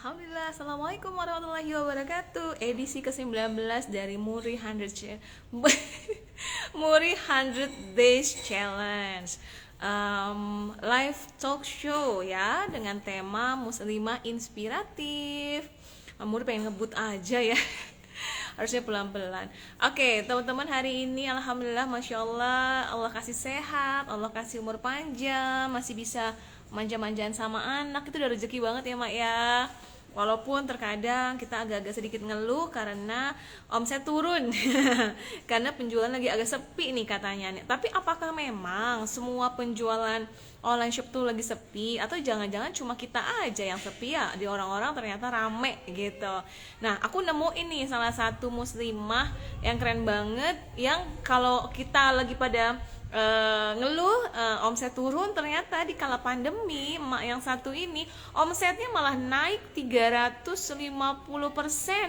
Alhamdulillah, Assalamualaikum warahmatullahi wabarakatuh. Edisi ke-19 dari Muri 100 Muri 100 Days Challenge, live talk show ya, dengan tema Muslimah Inspiratif. Muri pengen ngebut aja ya. Harusnya pelan-pelan. Oke, teman-teman, hari ini Alhamdulillah, Masya Allah, Allah kasih sehat, Allah kasih umur panjang, masih bisa manja-manjaan sama anak. Itu udah rezeki banget ya Mak ya. Walaupun terkadang kita agak-agak sedikit ngeluh karena omset turun karena penjualan lagi agak sepi nih katanya. Tapi apakah memang semua penjualan online shop tuh lagi sepi, atau jangan-jangan cuma kita aja yang sepi ya, di orang-orang ternyata rame gitu. Nah, aku nemu ini salah satu muslimah yang keren banget, yang kalau kita lagi pada ngeluh omset turun, ternyata di kala pandemi emak yang satu ini omsetnya malah naik 350%.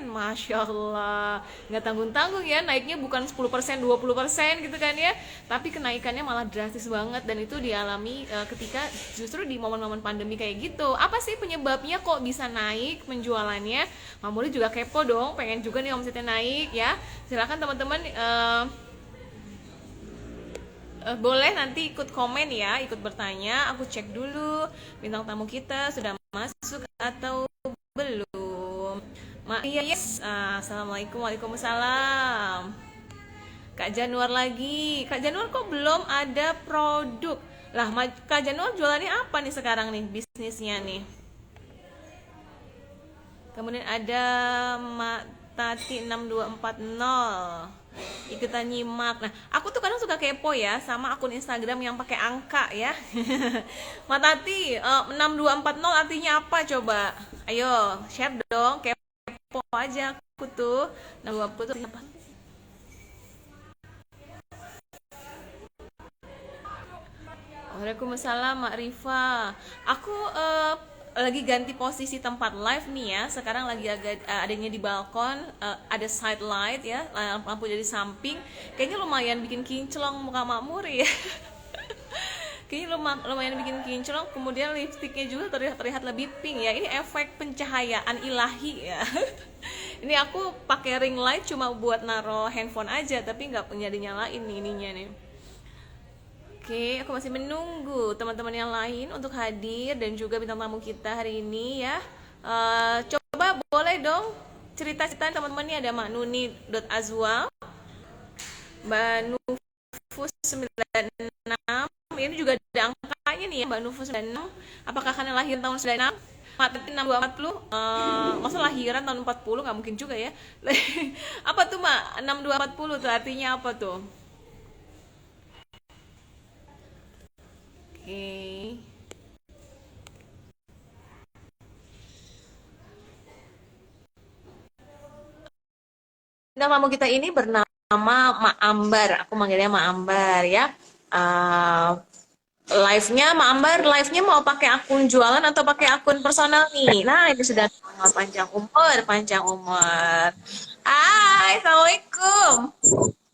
Masya Allah, nggak tanggung-tanggung ya, naiknya bukan 10%, 20% gitu kan ya, tapi kenaikannya malah drastis banget. Dan itu dialami ketika justru di momen-momen pandemi kayak gitu. Apa sih penyebabnya kok bisa naik penjualannya? Mamuli juga kepo dong, pengen juga nih omsetnya naik ya. Silakan teman-teman, boleh nanti ikut komen ya, ikut bertanya. Aku cek dulu bintang tamu kita sudah masuk atau belum. Iya, yes. Assalamualaikum, waalaikumsalam. Kak Januar lagi. Kak Januar kok belum ada produk? Lah, Kak Januar jualannya apa nih sekarang nih bisnisnya nih? Kemudian ada Mak Tati 6240 ikutan nyimak. Nah, aku tuh kadang suka kepo ya sama akun Instagram yang pakai angka ya. Mak Tati, 6240 artinya apa coba? Ayo, share dong, kepo aja aku tuh. 6240 itu apa? Waalaikumsalam Mak Rifa. Aku lagi ganti posisi tempat live nih ya. Sekarang lagi agak adanya di balkon, ada side light ya, lampu dari samping. Kayaknya lumayan bikin kinclong muka Mak Muri ya. Kayaknya lumayan bikin kinclong. Kemudian lipstiknya juga terlihat lebih pink ya. Ini efek pencahayaan ilahi ya. Ini aku pakai ring light cuma buat naro handphone aja, tapi nggak punya dinyalain ininya nih. Oke, aku masih menunggu teman-teman yang lain untuk hadir dan juga bintang tamu kita hari ini ya. Coba boleh dong cerita-cerita teman-teman. Ini ada Mak Nuni.azwa, Mbak Nufus 96. Ini juga ada angkanya nih ya, Mbak Nufus 96. Apakah kalian lahir tahun 96? Mak Tati 6240, masa lahiran tahun 40, nggak mungkin juga ya. Apa tuh Mak 6240 tuh artinya apa tuh? Oke. Nah, tamu kita ini bernama Mak Ambar. Aku manggilnya Mak Ambar ya. Uh, Live-nya Mak Ambar, live-nya mau pakai akun jualan atau pakai akun personal nih? Nah, ini sudah panjang umur, panjang umur. Hai, Assalamualaikum.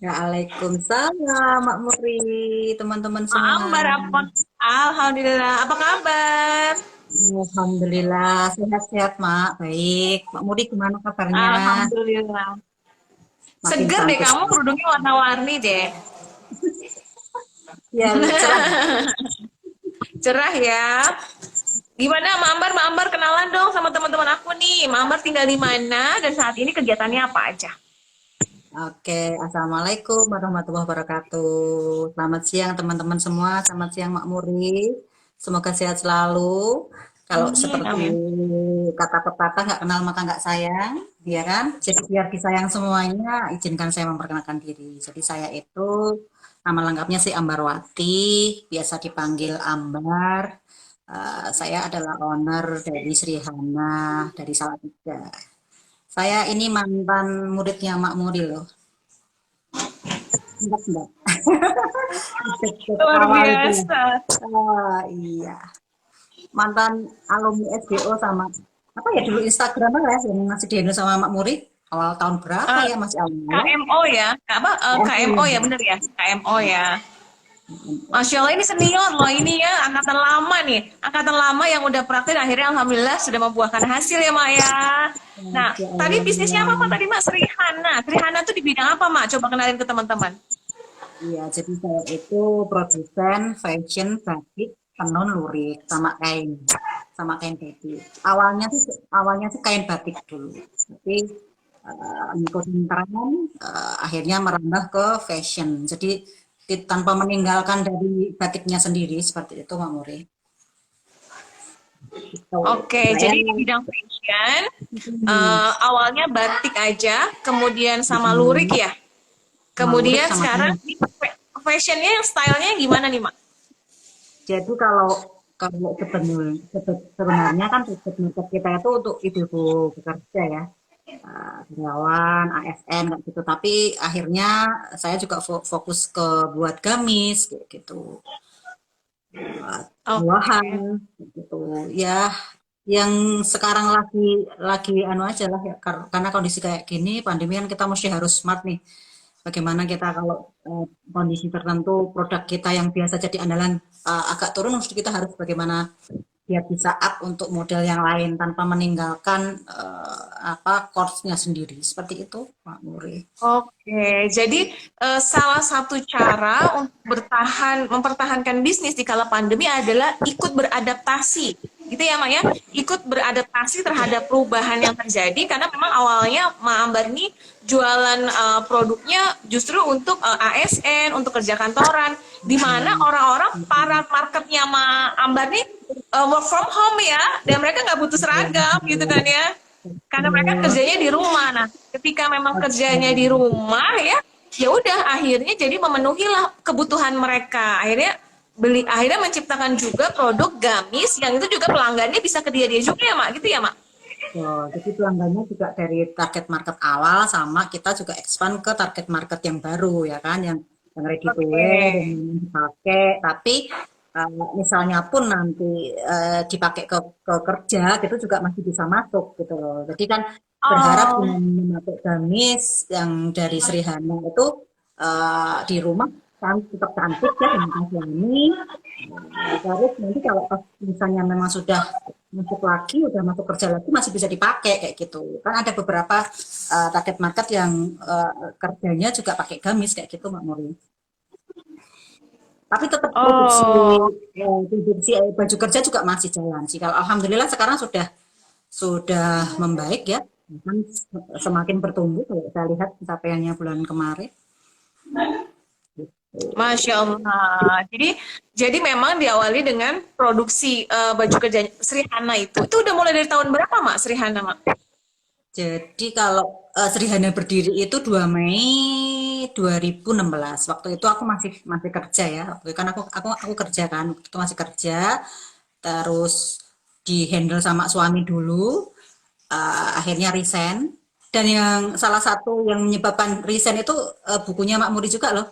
Waalaikumsalam, Mak Muri, teman-teman Mak semua. Ambar, apa? Alhamdulillah, apa kabar? Alhamdulillah, sehat-sehat, Mak. Baik. Mak Muri gimana kabarnya? Alhamdulillah. Makin Seger deh cantik. kamu, kerudungnya warna-warni deh. Ya, cerah. Cerah ya. Gimana Mak Ambar kenalan dong sama teman-teman aku nih. Mak Ambar tinggal di mana dan saat ini kegiatannya apa aja? Oke, Assalamualaikum warahmatullahi wabarakatuh. Selamat siang, teman-teman semua. Selamat siang, Mak Muri. Semoga sehat selalu. Kalau Amin, seperti amin. kata pepatah, nggak kenal maka nggak sayang, ya kan? Jadi biar disayang semuanya, izinkan saya memperkenalkan diri. Jadi saya itu nama lengkapnya sih Ambarwati, biasa dipanggil Ambar. Saya adalah owner dari Sri Hana dari Salatiga. Saya ini mantan muridnya Mak Muri loh. Enggak, enggak. Deket Luar awal itu. biasa. Iya. Mantan alumni SBO sama apa ya dulu Instagram ya yang masih di sama Mak Muri awal tahun berapa Eh, ya masih awal ya? KMO ya, apa? KMO ya, KMU. bener ya, KMO ya. Masya Allah, ini senior loh ini ya, angkatan lama nih. Angkatan lama yang udah praktek akhirnya alhamdulillah sudah membuahkan hasil ya Mak ya. Nah, Masya tadi bisnisnya apa Mak Allah. tadi Mak? Srihana. Srihana tuh di bidang apa Mak? Coba kenalin ke teman-teman. Iya, jadi saya itu produsen fashion batik tenun lurik sama kain batik. Awalnya sih kain batik dulu, tapi ngikutin tren, akhirnya merambah ke fashion. Jadi tanpa meninggalkan dari batiknya sendiri seperti itu, Mbak Muri. Gitu. Oke, Saya jadi di bidang fashion, hmm, awalnya batik aja, kemudian sama lurik hmm, ya. sama lurik Kemudian sama sekarang tenun. ini fashionnya yang stylenya gimana nih Mak? Jadi kalau kalau sebenarnya kan target market kita itu untuk ibu-ibu bekerja ya, karyawan, ASN kayak gitu. Tapi akhirnya saya juga fokus ke buat gamis kayak gitu, buat buahan Oke. kayak gitu. Ya, yang sekarang lagi anu aja lah ya, karena kondisi kayak gini, pandemi kan kita mesti harus smart nih. Bagaimana kita kalau kondisi tertentu produk kita yang biasa jadi andalan agak turun, mesti kita harus bagaimana biar bisa up untuk model yang lain tanpa meninggalkan apa course-nya sendiri. Seperti itu, Pak Muri. Oke, jadi salah satu cara untuk mempertahankan bisnis di kala pandemi adalah ikut beradaptasi, gitu ya, Mak ya? Ikut beradaptasi terhadap perubahan yang terjadi karena memang awalnya Mak Ambar ini jualan produknya justru untuk ASN, untuk kerja kantoran, di mana Hmm. orang-orang para marketnya Mak Ambar nih work from home ya, dan mereka nggak butuh seragam, gitu kan ya? Karena mereka kerjanya di rumah. Nah, ketika memang kerjanya di rumah ya, ya udah akhirnya jadi memenuhilah kebutuhan mereka. Akhirnya menciptakan juga produk gamis yang itu juga pelanggannya bisa ke dia juga ya, Mak. Gitu ya, Mak. Jadi pelanggannya juga dari target market awal sama kita juga expand ke target market yang baru ya kan, yang ready to Oke. wear yang dipakai. Tapi misalnya pun nanti dipakai ke kerja gitu juga masih bisa masuk gitu loh. Jadi kan berharap Oh, dengan memakai gamis yang dari Srihana itu di rumah kan tetap cantik ya dengan suami. Terus nanti kalau pas misalnya memang sudah masuk lagi, udah masuk kerja lagi masih bisa dipakai kayak gitu. Kan ada beberapa target market yang kerjanya juga pakai gamis kayak gitu, Mbak Muri. Tapi tetap oh, produksi baju kerja juga masih jalan sih. Kalau alhamdulillah sekarang sudah membaik ya. Kan semakin bertumbuh kalau saya lihat pencapaiannya bulan kemarin. Masya Allah. Jadi memang diawali dengan produksi baju kerja Srihana itu. Itu udah mulai dari tahun berapa, Mak? Srihana, Mak? Jadi kalau Srihana berdiri itu 2 Mei 2016. Waktu itu aku masih masih kerja ya. Waktu itu kan aku kerja kan. Waktu itu masih kerja. Terus di handle sama suami dulu. Akhirnya resign. Dan yang salah satu yang menyebabkan resign itu bukunya Mak Muri juga loh.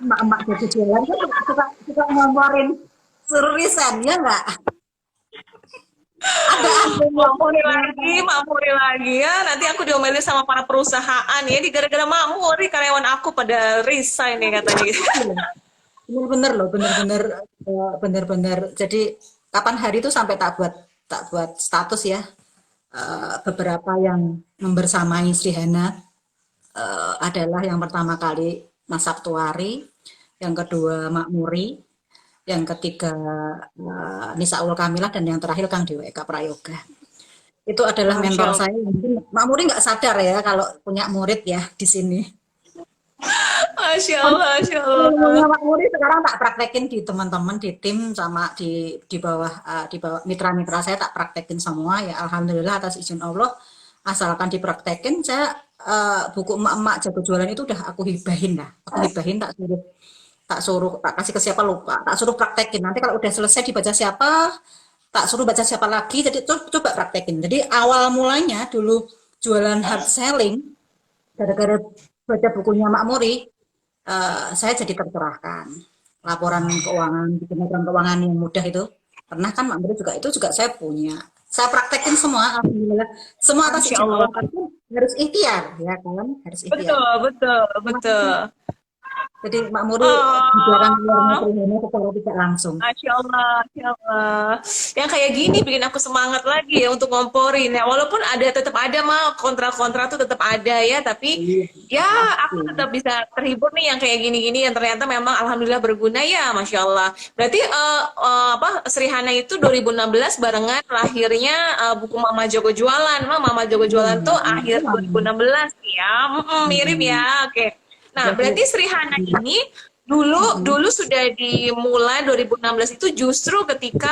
Emak-emak jadi jualan kan suka ngomporin suruh resign ya nggak? Ada Makmuri lagi, yang makmuri lagi ya. Nanti aku diomelin sama para perusahaan ya. Di gara-gara makmuri karyawan aku pada resign nih katanya gitu. bener-bener loh, bener-bener. Jadi kapan hari itu sampai tak buat status ya. Beberapa yang membersamai Srihana adalah yang pertama kali Mas Aktuari, yang kedua Makmuri, yang ketiga Nisaul Kamilah, dan yang terakhir Kang Dewa Eka Prayoga. Itu adalah Masya mentor Allah. saya. Mungkin Makmuri nggak sadar ya kalau punya murid ya di sini. Masya Allah, Masya Allah. Ilmunya Pak Muri sekarang tak praktekin di teman-teman di tim sama di bawah mitra-mitra saya tak praktekin semua ya alhamdulillah atas izin Allah asalkan dipraktekin saya buku emak-emak jago jualan itu udah aku hibahin tak kasih ke siapa lupa tak suruh praktekin nanti kalau udah selesai dibaca siapa tak suruh baca siapa lagi jadi coba praktekin jadi awal mulanya dulu jualan hard selling gara-gara baca bukunya Mak Muri saya jadi tercerahkan. Laporan keuangan, bikin laporan keuangan yang mudah itu. Pernah kan Mak Muri juga itu juga saya punya. Saya praktekin semua, alhamdulillah. Semua atas Masya izin Allah. Allah. Tapi harus ikhtiar, ya kan? Harus ikhtiar. Betul, betul, betul. Jadi Mak Muri di belakang layarnya Oh, Trihana secara tidak langsung. Masya Allah, Masya Allah. Yang kayak gini bikin aku semangat lagi ya untuk ngomporin ya. Walaupun ada tetap ada mah kontra-kontra tuh tetap ada ya, tapi Iya, ya pasti. aku tetap bisa terhibur nih yang kayak gini-gini yang ternyata memang alhamdulillah berguna ya, Masya Allah. Berarti apa Sri Hana itu 2016 barengan lahirnya buku Mama Jogo Jualan. Mama Jogo Jualan tuh Iya, akhir 2016 ya. Mirip mm-mm. ya. Oke. Nah, Sudah berarti Sri Hana ini dulu mm-mm. dulu sudah dimulai 2016 itu justru ketika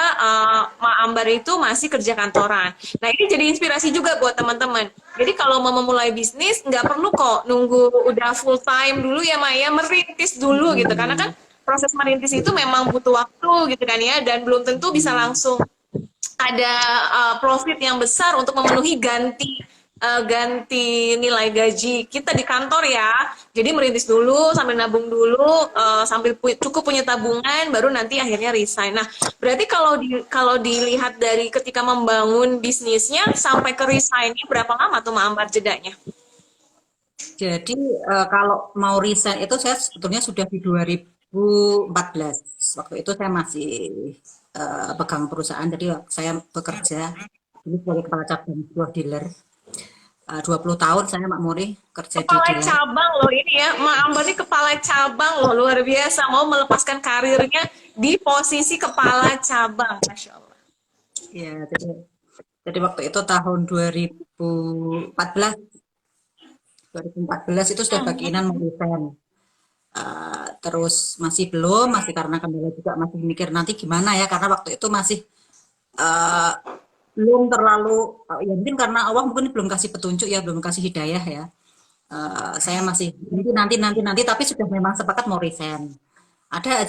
Ma Ambar itu masih kerja kantoran. Nah ini jadi inspirasi juga buat teman-teman. Jadi kalau mau memulai bisnis nggak perlu kok nunggu udah full time dulu ya Maya, merintis dulu gitu. Karena kan Mm-mm. proses merintis itu memang butuh waktu gitu kan ya, dan belum tentu bisa Mm-mm. langsung ada profit yang besar untuk memenuhi ganti nilai gaji kita di kantor ya. Jadi merintis dulu sambil nabung dulu sambil cukup punya tabungan baru nanti akhirnya resign. Nah, berarti kalau dilihat dari ketika membangun bisnisnya sampai ke resign berapa lama tuh Mbak jedanya? Jadi kalau mau resign itu saya sebetulnya sudah di 2014. Waktu itu saya masih pegang perusahaan, jadi saya bekerja dulu sebagai kepala cabang sebuah dealer. 20 tahun saya Mak Muri kerja di Kepala dealer. cabang loh ini ya, Mbak Ambar ini kepala cabang loh, luar biasa mau melepaskan karirnya di posisi kepala cabang, Masya Allah. Ya, jadi waktu itu tahun 2014, 2014 itu sudah keinginan mau resign. Terus masih belum, masih karena kendala juga masih mikir nanti gimana ya, karena waktu itu masih eh, belum terlalu, ya mungkin karena Allah mungkin belum kasih petunjuk ya, belum kasih hidayah ya. Saya masih nanti, tapi sudah memang sepakat mau resign. Ada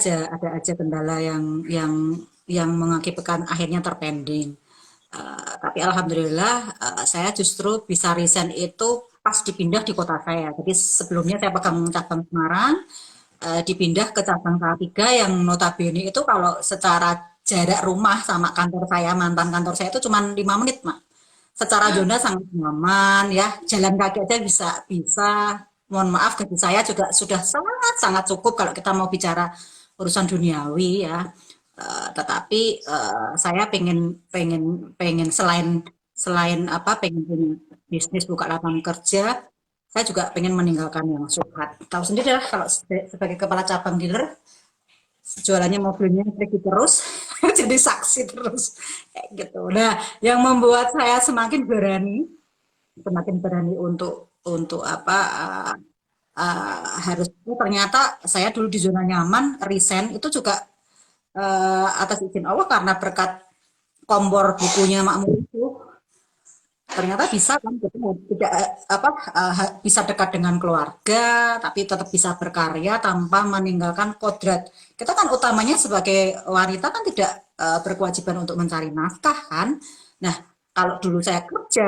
aja kendala yang mengakibatkan akhirnya terpending. Tapi alhamdulillah saya justru bisa resign itu pas dipindah di kota saya. Jadi sebelumnya saya pegang cabang Semarang, dipindah ke cabang Salatiga yang notabene itu kalau secara jarak rumah sama kantor saya, mantan kantor saya itu cuma 5 menit, Mak. Secara zona sangat nyaman ya, jalan kaki aja bisa bisa. Mohon maaf gaji saya juga sudah sangat sangat cukup kalau kita mau bicara urusan duniawi ya. Tetapi saya pengen pengen pengen selain selain apa pengen punya bisnis buka lapangan kerja, saya juga pengen meninggalkan yang syubhat. Tahu sendiri lah kalau sebagai kepala cabang dealer jualannya mobilnya pergi terus, jadi saksi terus kayak gitu. Nah, yang membuat saya semakin berani untuk apa harus ternyata saya dulu di zona nyaman, resign itu juga atas izin Allah karena berkat kompor bukunya Makmur itu ternyata bisa kan kita tidak apa bisa dekat dengan keluarga tapi tetap bisa berkarya tanpa meninggalkan kodrat. Kita kan utamanya sebagai wanita kan tidak berkewajiban untuk mencari nafkah kan. Nah, kalau dulu saya kerja,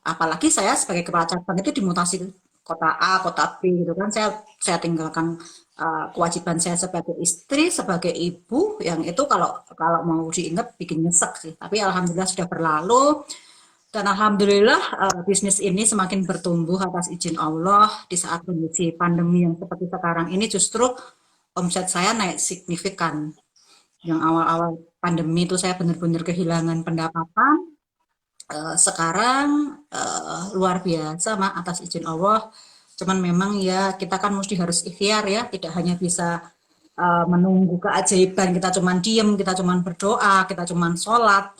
apalagi saya sebagai kepala cabang itu dimutasi kota A, kota B gitu kan. Saya tinggalkan kewajiban saya sebagai istri, sebagai ibu yang itu kalau kalau mau diingat bikin nyesek sih. Tapi alhamdulillah sudah berlalu. Dan alhamdulillah bisnis ini semakin bertumbuh atas izin Allah di saat kondisi pandemi yang seperti sekarang ini justru omset saya naik signifikan. Yang awal-awal pandemi itu saya benar-benar kehilangan pendapatan. Sekarang luar biasa mak atas izin Allah. Cuman memang ya kita kan mesti harus ikhtiar ya, tidak hanya bisa menunggu keajaiban, kita cuman diem, kita cuman berdoa, kita cuman sholat,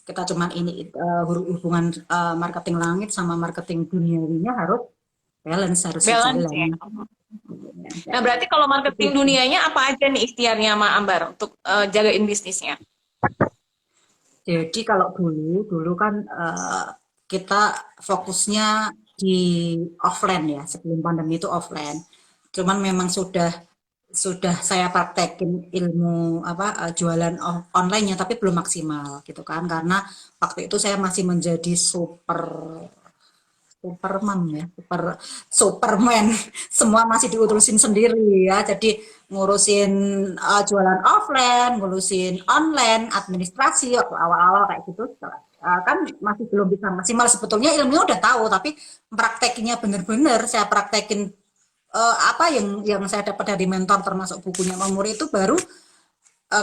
kita cuman ini hubungan marketing langit sama marketing duniawinya harus balance, harus Balance sejalan. ya. Ya, Nah, berarti kalau marketing gitu. dunianya apa aja nih ikhtiarnya Mbak Ambar untuk jagain bisnisnya? Jadi kalau dulu kan kita fokusnya di offline ya, sebelum pandemi itu offline. Cuman memang sudah saya praktekin ilmu apa jualan online-nya tapi belum maksimal gitu kan karena waktu itu saya masih menjadi Superman ya, Superman. Semua masih diurusin sendiri ya. Jadi ngurusin jualan offline, ngurusin online, administrasi waktu awal-awal kayak gitu. Kan masih belum bisa maksimal sebetulnya ilmunya udah tahu tapi prakteknya bener-bener saya praktekin apa yang saya dapat dari mentor termasuk bukunya Mbak Muri itu baru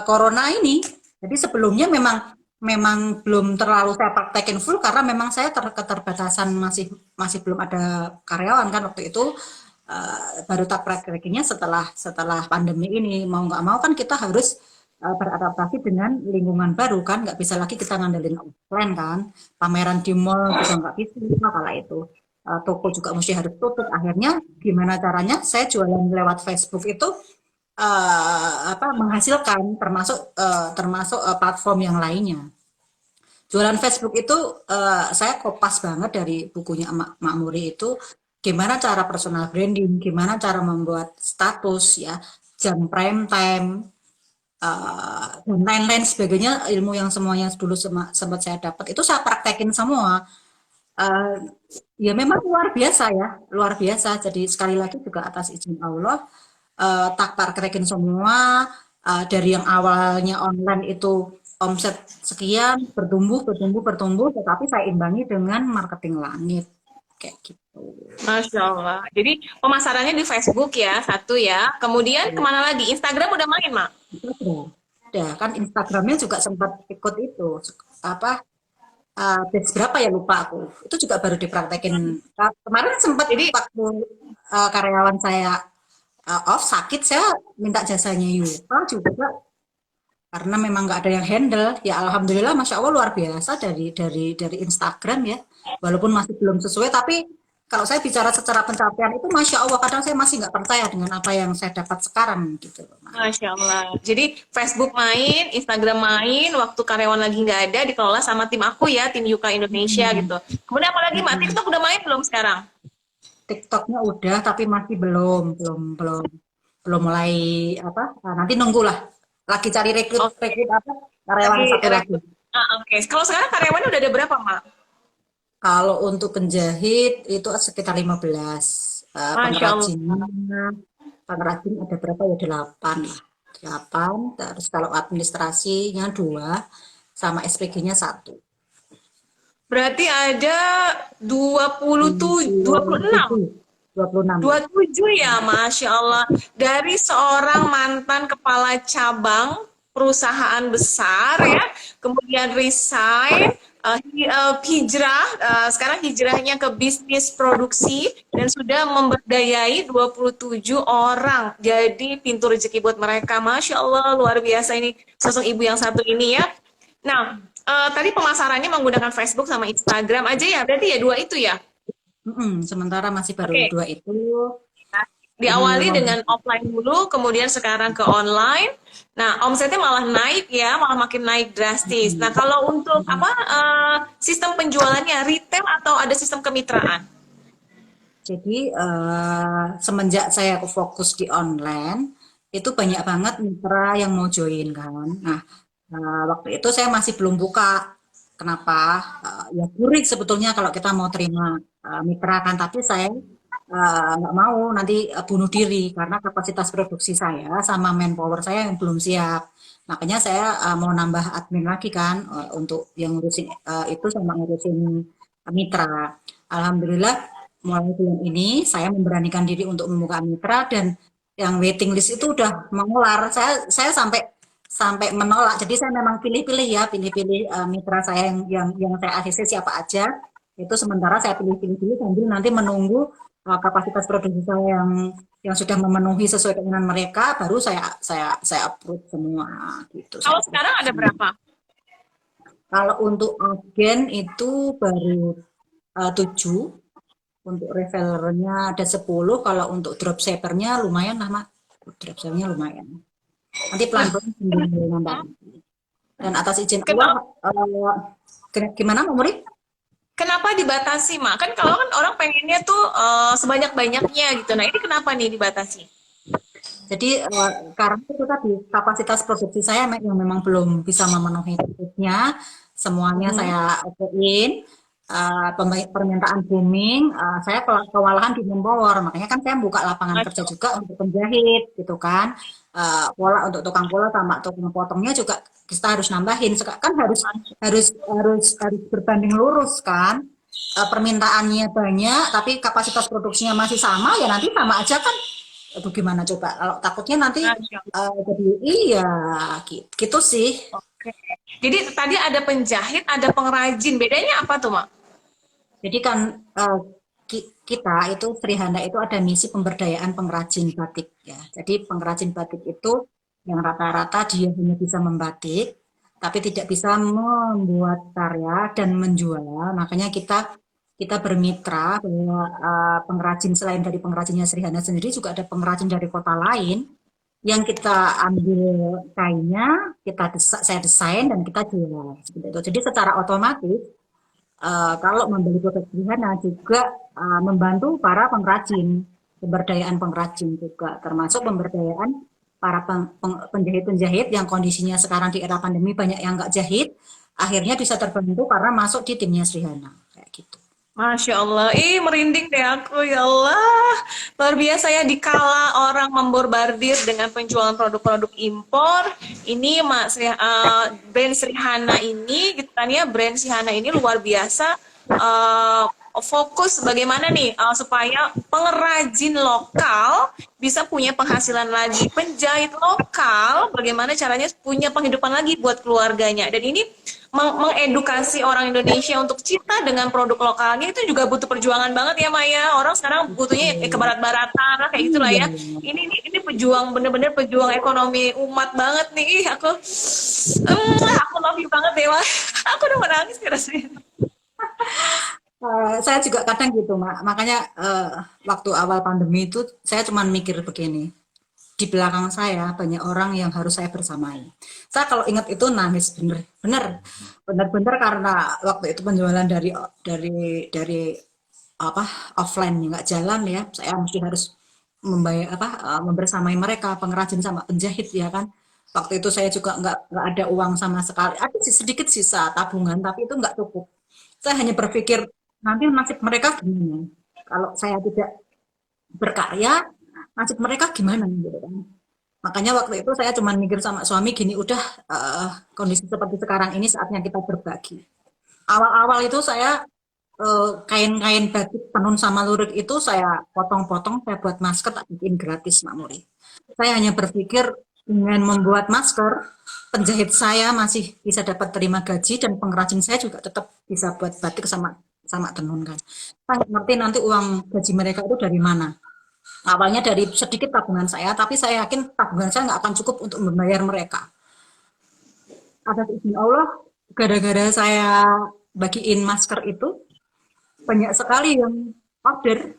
corona ini. Jadi sebelumnya memang memang belum terlalu saya praktekin full karena memang saya keterbatasan masih masih belum ada karyawan kan waktu itu. Baru tak praktekinnya setelah setelah pandemi ini. Mau nggak mau kan kita harus beradaptasi dengan lingkungan baru kan, nggak bisa lagi kita ngandelin offline kan, pameran di mall juga nggak bisa kala itu. Toko juga mesti harus tutup. Akhirnya gimana caranya? Saya jualan lewat Facebook itu apa menghasilkan termasuk termasuk platform yang lainnya. Jualan Facebook itu saya kopas banget dari bukunya Mak Muri itu gimana cara personal branding, gimana cara membuat status ya, jam prime time dan lain-lain sebagainya ilmu yang semuanya dulu sempat saya dapat itu saya praktekin semua. Eh, ya memang luar biasa ya, luar biasa. Jadi sekali lagi juga atas izin Allah, tak praktekin semua dari yang awalnya online itu omset sekian bertumbuh bertumbuh bertumbuh, tetapi saya imbangi dengan marketing langit kayak gitu. Masya Allah. Jadi pemasarannya di Facebook ya, satu ya. Kemudian kemana lagi? Instagram udah main, Mak? Itu udah kan Instagramnya juga sempat ikut itu apa batch berapa ya lupa aku. Itu juga baru dipraktekin. Kemarin sempat Jadi, waktu karyawan saya off sakit, saya minta jasanya Yuka juga karena memang nggak ada yang handle. Ya alhamdulillah, masya Allah luar biasa dari Instagram ya. Walaupun masih belum sesuai, tapi kalau saya bicara secara pencapaian itu, masya Allah kadang saya masih nggak percaya dengan apa yang saya dapat sekarang gitu. Masya Allah. Jadi Facebook main, Instagram main, waktu karyawan lagi nggak ada, dikelola sama tim aku ya, tim Yuka Indonesia gitu. Kemudian apa lagi, Mak? TikTok udah main belum sekarang? TikToknya udah, tapi masih belum mulai apa? Nanti nunggulah. Lagi cari rekrut Oke, rekrut apa? Karyawan lagi satu lagi. rekrut. Oke. Kalau sekarang karyawannya udah ada berapa, Mak? Kalau untuk penjahit itu sekitar 15. Masya Allah. Pengrajinnya, pengrajin ada berapa ya? 8 lah. 8. Terus kalau administrasinya 2, sama SPG-nya 1. Berarti ada 27, 26. 27. 26 ya. 27 ya, Masya Allah. Dari seorang mantan kepala cabang perusahaan besar ya, kemudian resign, hijrah, sekarang hijrahnya ke bisnis produksi dan sudah memberdayai 27 orang. Jadi pintu rezeki buat mereka. Masya Allah, luar biasa ini sosok ibu yang satu ini ya. Nah, tadi pemasarannya menggunakan Facebook sama Instagram aja ya, berarti ya dua itu ya? Sementara masih baru Oke. 2 itu. Diawali dengan offline dulu, kemudian sekarang ke online. Nah, omsetnya malah naik ya, malah makin naik drastis. Nah, kalau untuk apa sistem penjualannya retail atau ada sistem kemitraan? Jadi semenjak saya fokus di online, itu banyak banget mitra yang mau join kan. Nah, waktu itu saya masih belum buka. Kenapa? Ya gurih sebetulnya kalau kita mau terima mitra kan, tapi saya nggak mau nanti bunuh diri karena kapasitas produksi saya sama manpower saya yang belum siap. Makanya saya mau nambah admin lagi kan untuk yang ngurusin itu sama ngurusin mitra. Alhamdulillah mulai bulan ini saya memberanikan diri untuk membuka mitra dan yang waiting list itu udah mengular. Saya sampai sampai menolak. Jadi saya memang pilih-pilih ya, pilih-pilih mitra saya yang saya ACC siapa aja. Itu sementara saya pilih-pilih dulu sambil nanti menunggu kapasitas produksi saya yang sudah memenuhi sesuai keinginan mereka, baru saya upload semua gitu. Kalau Saya sekarang ada semua. berapa? Kalau untuk agen itu baru 7, untuk resellernya ada 10, kalau untuk dropshippernya lumayan lah, Mak. Dropshippernya lumayan. Nanti pelan-pelan sambil nambah. Dan atas izin Allah, Kenapa, gimana Mbak Muri? kenapa dibatasi, Mak? Kan kalau kan orang pengennya tuh sebanyak-banyaknya gitu. Nah, ini kenapa nih dibatasi? Jadi karena itu tadi kapasitas produksi saya yang memang belum bisa memenuhi targetnya, semuanya Mhm. saya okein, permintaan booming, saya kewalahan di Mempower, makanya kan saya buka lapangan kerja Masya juga untuk penjahit gitu kan, pola untuk tukang pola sama tukang potongnya juga kita harus nambahin, kan harus Allah. harus harus harus berbanding lurus kan. permintaannya banyak tapi kapasitas produksinya masih sama, ya nanti sama aja kan. Itu gimana coba? Kalau takutnya nanti Masya Allah. jadi iya gitu sih. Oke. Jadi tadi ada penjahit, ada pengrajin. Bedanya apa tuh, Mak? Jadi kan kita itu Trihana itu ada misi pemberdayaan pengrajin batik ya. Jadi pengrajin batik itu yang rata-rata dia hanya bisa membatik, tapi tidak bisa membuat karya dan menjual. Makanya kita kita bermitra bahwa pengrajin selain dari pengrajinnya Srihana sendiri juga ada pengrajin dari kota lain yang kita ambil kainnya, saya desain dan kita jual. Seperti itu. Jadi secara otomatis kalau membeli produk Trihana juga membantu para pengrajin, pemberdayaan pengrajin juga, termasuk pemberdayaan para penjahit-penjahit yang kondisinya sekarang di era pandemi banyak yang nggak jahit, akhirnya bisa terbantu karena masuk di timnya Srihana, kayak gitu. Masya Allah, merinding deh aku, ya Allah. Luar biasa ya, dikala orang memborbardir dengan penjualan produk-produk impor, ini brand Srihana ini, gitu kan ya, brand Srihana ini luar biasa fokus bagaimana nih supaya pengrajin lokal bisa punya penghasilan lagi, penjahit lokal bagaimana caranya punya penghidupan lagi buat keluarganya. Dan ini mengedukasi orang Indonesia untuk cinta dengan produk lokalnya itu juga butuh perjuangan banget ya Maya. Orang sekarang butuhnya ke barat-baratan lah kayak gitulah Iya. ya. Ini pejuang, bener-bener pejuang ekonomi umat banget nih. Aku love you banget deh, Wak. Aku udah menangis rasanya. Saya juga kadang gitu, makanya waktu awal pandemi itu saya cuma mikir begini, di belakang saya banyak orang yang harus saya bersamai. Saya kalau ingat itu nangis bener-bener karena waktu itu penjualan dari apa offline nggak jalan ya, saya mesti harus membayar membersamai mereka pengrajin sama penjahit ya kan. Waktu itu saya juga nggak ada uang sama sekali, ada sedikit sisa tabungan tapi itu nggak cukup. Saya hanya berpikir nanti nasib mereka gimana kalau saya tidak berkarya, nasib mereka gimana gitu kan. Makanya waktu itu saya cuma mikir sama suami gini, udah kondisi seperti sekarang ini saatnya kita berbagi. Awal-awal itu saya kain-kain batik tenun sama lurik itu saya potong-potong, saya buat masker, tak bikin gratis, Mak Muri. Saya hanya berpikir dengan membuat masker, penjahit saya masih bisa dapat terima gaji dan pengrajin saya juga tetap bisa buat batik sama sama tenun kan. Saya nggak ngerti nanti uang gaji mereka itu dari mana. Awalnya dari sedikit tabungan saya, tapi saya yakin tabungan saya nggak akan cukup untuk membayar mereka. Atas izin Allah, gara-gara saya bagiin masker itu, banyak sekali yang order,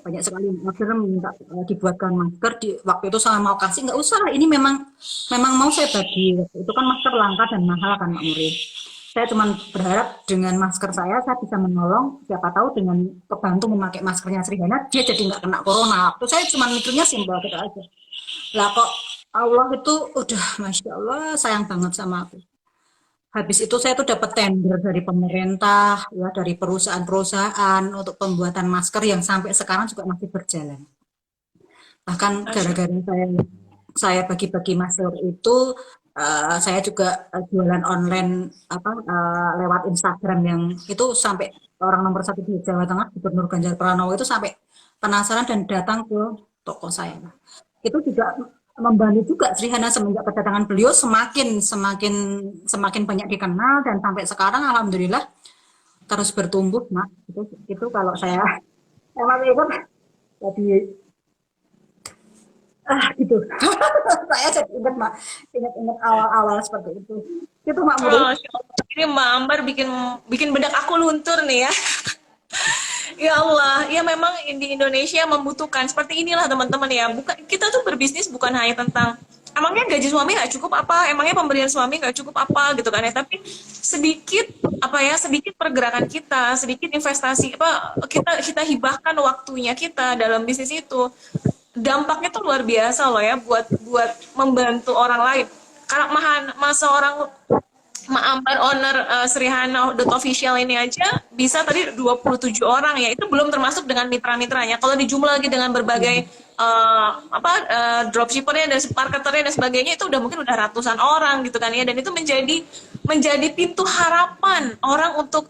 banyak sekali yang order minta dibuatkan masker. Waktu itu saya mau kasih, nggak usah, ini memang memang mau saya bagi. Waktu itu kan masker langka dan mahal kan Mak Muri. Saya cuma berharap dengan masker saya bisa menolong, siapa tahu dengan kebantu memakai maskernya Srihana, dia jadi nggak kena corona. Waktu saya cuma mikirnya simpel gitu aja. Lah kok Allah itu udah, Masya Allah, sayang banget sama aku. Habis itu saya tuh dapat tender dari pemerintah, ya dari perusahaan-perusahaan untuk pembuatan masker yang sampai sekarang juga masih berjalan. Bahkan Masya gara-gara saya bagi-bagi masker itu, saya juga jualan online lewat Instagram yang itu sampai orang nomor satu di Jawa Tengah, Gubernur Ganjar Pranowo itu sampai penasaran dan datang ke toko saya. Itu juga membantu juga Srihana semenjak kedatangan beliau semakin semakin semakin banyak dikenal dan sampai sekarang alhamdulillah terus bertumbuh, Mak. Itu kalau saya emang itu jadi gitu. Saya jadi ingat Mak, ingat awal-awal seperti itu Mak Muri. Masya Allah. Ini Mbak Ambar bikin bikin bedak aku luntur nih ya. Ya Allah, ya memang di Indonesia membutuhkan seperti inilah teman-teman ya. Bukan kita tuh berbisnis bukan hanya tentang emangnya gaji suami nggak cukup apa, emangnya pemberian suami nggak cukup apa gitu kan ya. Tapi sedikit sedikit pergerakan kita, sedikit investasi kita hibahkan waktunya kita dalam bisnis itu. Dampaknya tuh luar biasa loh ya buat buat membantu orang lain. Karena masa orang Ambar owner Srihana.official ini aja bisa tadi 27 orang ya. Itu belum termasuk dengan mitra-mitranya. Kalau dijumlah lagi dengan berbagai dropshippernya dan marketernya dan sebagainya itu mungkin udah ratusan orang gitu kan ya. Dan itu menjadi pintu harapan orang untuk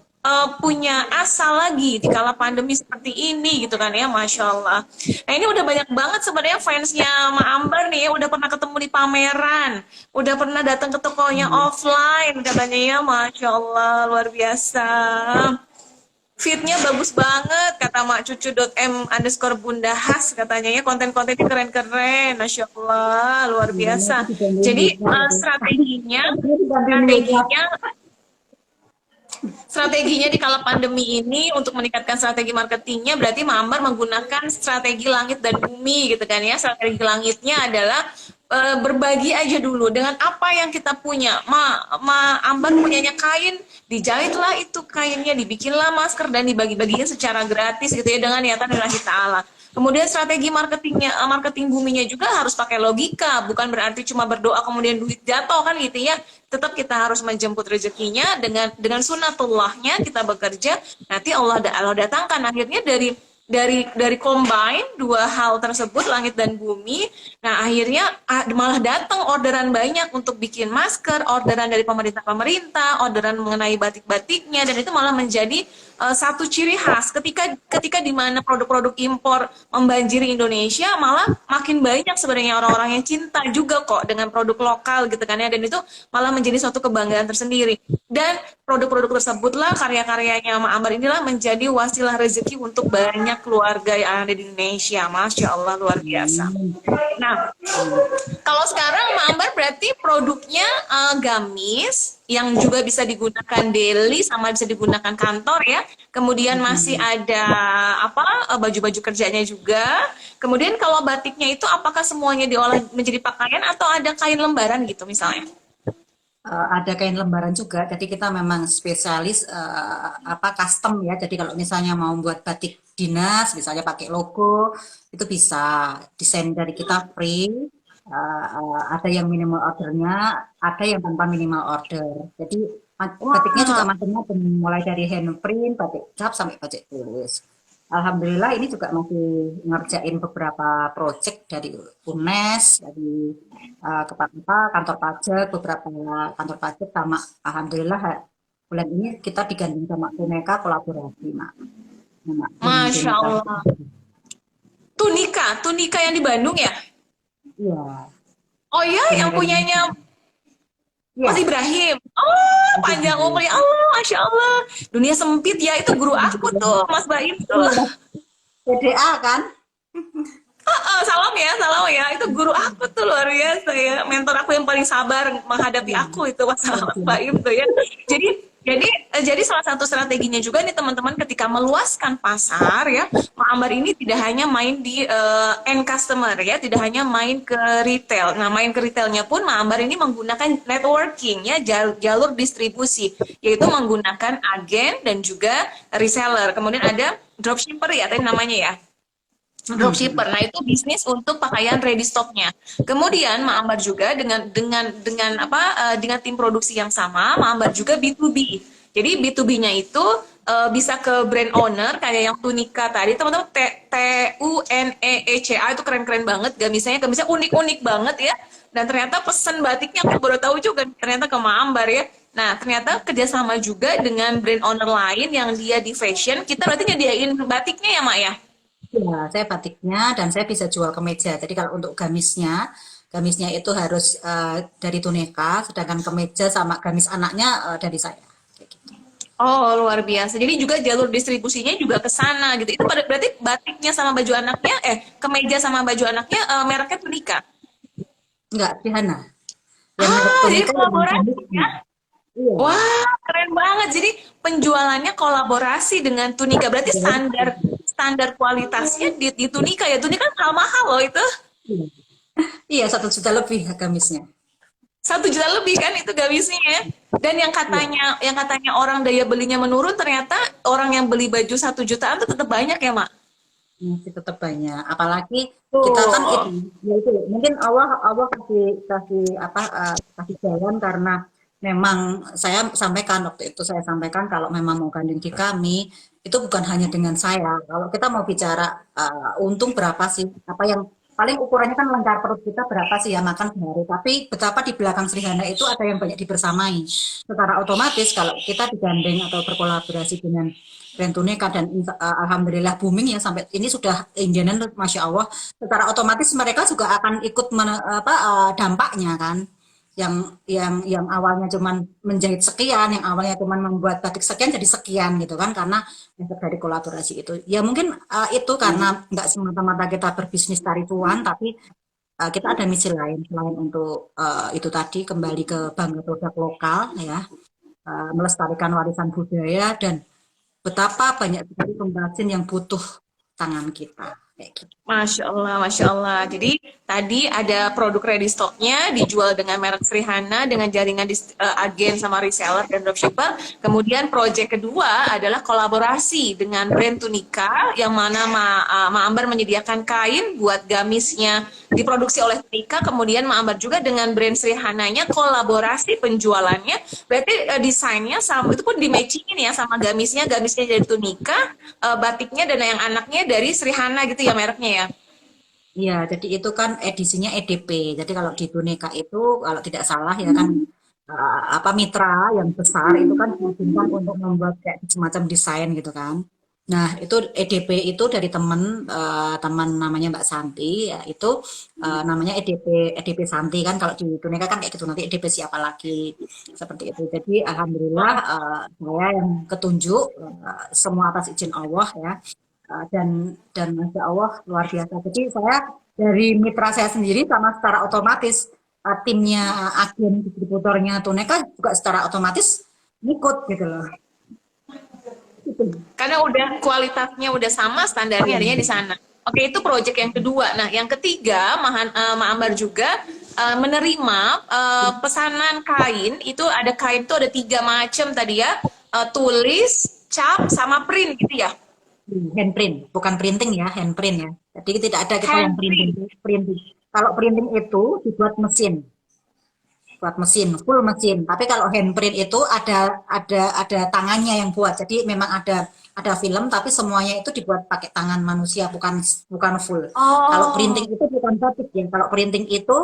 punya asa lagi di kala pandemi seperti ini gitu kan ya, Masya Allah. Nah ini udah banyak banget sebenarnya fansnya Ma Ambar nih ya, udah pernah ketemu di pameran, udah pernah datang ke tokonya offline katanya ya, Masya Allah luar biasa. Fitnya bagus banget kata Mak Cucu.m_bundahas katanya ya, konten-kontennya keren-keren, Masya Allah luar Iya, biasa. itu digandeng Jadi nikah itu. strateginya Itu digandeng nikah. strateginya strateginya di kala pandemi ini untuk meningkatkan strategi marketingnya berarti Mambar menggunakan strategi langit dan bumi gitu kan ya. Strategi langitnya adalah berbagi aja dulu dengan apa yang kita punya. Ambar punyanya kain, dijahitlah itu kainnya, dibikinlah masker dan dibagi-bagiin secara gratis gitu ya dengan niatan lillahi ta'ala. Kemudian strategi marketingnya, marketing buminya juga harus pakai logika, bukan berarti cuma berdoa kemudian duit jatuh kan gitu ya. Tetap kita harus menjemput rezekinya dengan sunatullahnya kita bekerja, nanti Allah datangkan akhirnya dari combine dua hal tersebut langit dan bumi. Nah akhirnya malah datang orderan banyak untuk bikin masker, orderan dari pemerintah orderan mengenai batik-batiknya, dan itu malah menjadi satu ciri khas ketika ketika di mana produk-produk impor membanjiri Indonesia, malah makin banyak sebenarnya orang-orang yang cinta juga kok dengan produk lokal gitu kan ya, dan itu malah menjadi suatu kebanggaan tersendiri. Dan produk-produk tersebutlah, karya-karyanya Ma Ambar inilah menjadi wasilah rezeki untuk banyak keluarga yang ada di Indonesia. Masya Allah luar biasa. Nah, kalau sekarang Ma Ambar berarti produknya gamis yang juga bisa digunakan daily sama bisa digunakan kantor ya. Kemudian masih ada apa baju-baju kerjanya juga. Kemudian kalau batiknya itu apakah semuanya diolah menjadi pakaian atau ada kain lembaran gitu misalnya? Ada kain lembaran juga, jadi kita memang spesialis apa custom ya. Jadi kalau misalnya mau buat batik dinas, misalnya pakai logo, itu bisa desain dari kita free. Ada yang minimal ordernya, ada yang tanpa minimal order. Jadi batiknya juga Wah, macam-macam, mulai dari handprint, batik cap sampai batik tulis. Alhamdulillah ini juga masih ngerjain beberapa project dari UNES, dari kantor pajak, beberapa kantor pajak sama alhamdulillah bulan ini kita digandeng sama Tuneka kolaborasi, Mak. Sama Masya Tuneka. Allah. Tunika yang di Bandung ya? Iya, Oh ya, yang benar. punyanya Mas Iya, Ibrahim. Oh, masih panjang umur di. ya Allah, Masya Allah. Dunia sempit ya, itu guru aku tuh, Mas Baim tuh. Iya, PDA kan? Salam ya. Itu guru aku tuh luar biasa ya. Mentor aku yang paling sabar menghadapi Iya, aku itu Mas luar Baim biasa. tuh ya. Jadi jadi salah satu strateginya juga nih teman-teman ketika meluaskan pasar ya, Mak Ambar ini tidak hanya main di end customer ya, tidak hanya main ke retail. Nah, main ke retailnya pun Mak Ambar ini menggunakan networking ya, jalur distribusi, yaitu menggunakan agen dan juga reseller. Kemudian ada dropshipper ya tadi namanya ya, dropshipper. Nah, itu bisnis untuk pakaian ready stocknya. Kemudian Ma Ambar juga dengan apa dengan tim produksi yang sama, Ma Ambar juga B2B. Jadi B2B-nya itu bisa ke brand owner kayak yang Tunika tadi, teman-teman, Tuneeca itu keren-keren banget, gamisnya unik-unik banget ya. Dan ternyata pesan batiknya aku baru tahu juga ternyata ke Ma Ambar ya. Nah, ternyata kerjasama juga dengan brand owner lain yang dia di fashion, kita berarti nyediain batiknya ya, Mak ya? Ya, saya batiknya dan saya bisa jual ke meja. Jadi kalau untuk gamisnya itu harus dari Tuneka, sedangkan kemeja sama gamis anaknya dari saya. Kayak gitu. Oh, luar biasa. Jadi juga jalur distribusinya juga ke sana gitu. Itu berarti batiknya sama baju anaknya, kemeja sama baju anaknya mereknya Tunika. Enggak, Rihana. Yang merek Ah, jadi Tuneka yang kolaborasi gamisnya. ya. Iya. Wah, keren banget. Jadi penjualannya kolaborasi dengan Tunika. Berarti standar standar kualitasnya di Tunika ya. Tunika kan mahal-mahal loh itu. Iya, iya, 1 juta lebih gamisnya. 1 juta lebih kan itu gamisnya ya. Dan Iya, yang katanya orang daya belinya menurun, ternyata orang yang beli baju 1 jutaan tuh tetap banyak ya, Mak. masih tetap banyak. Apalagi kita kan Tuh. itu, ya itu mungkin Allah Allah kasih kasih apa kasih jalan karena memang saya sampaikan waktu itu saya sampaikan kalau memang mau gandeng di kami itu bukan hanya dengan saya. Kalau kita mau bicara untung berapa sih? Apa yang paling ukurannya kan lengkar perut kita berapa sih ya makan sehari. Tapi betapa di belakang Srihana itu ada yang banyak dibersamai. Secara otomatis kalau kita digandeng atau berkolaborasi dengan brand Tuneka dan alhamdulillah booming ya sampai ini sudah Indianan Masya Allah. Secara otomatis mereka juga akan ikut dampaknya kan. Yang awalnya cuman menjahit sekian, yang awalnya cuman membuat batik sekian jadi sekian gitu kan karena efek dari kolaborasi itu. Ya mungkin itu karena nggak semata-mata kita berbisnis cari cuan, tapi kita ada misi lain selain untuk itu tadi kembali ke bangga produk lokal ya, melestarikan warisan budaya dan betapa banyak sekali pengrajin yang butuh tangan kita kayak gitu. Masya Allah, Masya Allah. Jadi tadi ada produk ready stocknya dijual dengan merek Srihana dengan jaringan agen sama reseller dan dropshipper. Kemudian project kedua adalah kolaborasi dengan brand Tunika yang mana Ma Ambar menyediakan kain buat gamisnya diproduksi oleh Tunika. Kemudian Ma Ambar juga dengan brand Srihananya kolaborasi penjualannya. Berarti desainnya sama itu pun di matchingin ya sama gamisnya dari Tunika, batiknya dan yang anaknya dari Srihana gitu ya mereknya ya. Iya, jadi itu kan edisinya EDP. Jadi kalau di Tuneka itu kalau tidak salah ya kan apa mitra yang besar itu kan diizinkan untuk membuat kayak semacam desain gitu kan. Nah, itu EDP itu dari teman namanya Mbak Santi ya itu namanya EDP Santi kan kalau di Tuneka kan kayak gitu nanti EDP siapa lagi seperti itu. Jadi alhamdulillah saya yang ketunjuk semua atas izin Allah ya. Dan Masya Allah luar biasa. Jadi saya dari mitra saya sendiri sama secara otomatis timnya agen distributornya Tuneka juga secara otomatis ikut gitu loh. Gitu. Karena udah kualitasnya udah sama, standarnya adanya di sana. Oke, itu project yang kedua. Nah, yang ketiga, Ma Ambar juga menerima pesanan kain. Itu ada kain itu ada 3 macam tadi ya, tulis, cap, sama print gitu ya. Handprint, bukan printing ya, handprint ya. Jadi tidak ada kita yang Hand printing. print. Printing. Kalau printing itu dibuat mesin, buat mesin, full mesin. Tapi kalau handprint itu ada tangannya yang buat. Jadi memang ada film, tapi semuanya itu dibuat pakai tangan manusia, bukan full. Kalau printing Oh, itu bukan batik ya. Kalau printing itu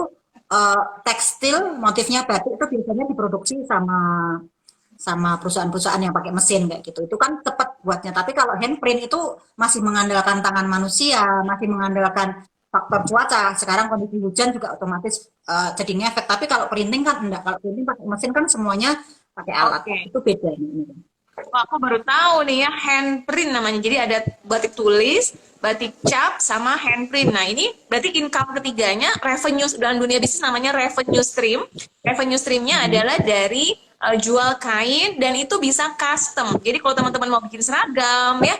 tekstil, motifnya batik itu biasanya diproduksi sama sama perusahaan-perusahaan yang pakai mesin kayak gitu. Itu kan cepat buatnya. Tapi kalau handprint itu masih mengandalkan tangan manusia, masih mengandalkan faktor cuaca. Sekarang kondisi hujan juga otomatis jadi ngefek. Tapi kalau printing kan enggak. Kalau printing pakai mesin kan semuanya pakai alat. oke. Itu beda. Wah, aku baru tahu nih ya handprint namanya. Jadi ada batik tulis, batik cap, sama handprint. Nah ini berarti income ketiganya revenue dalam dunia bisnis namanya revenue stream. Revenue streamnya adalah dari jual kain dan itu bisa custom. Jadi kalau teman-teman mau bikin seragam ya,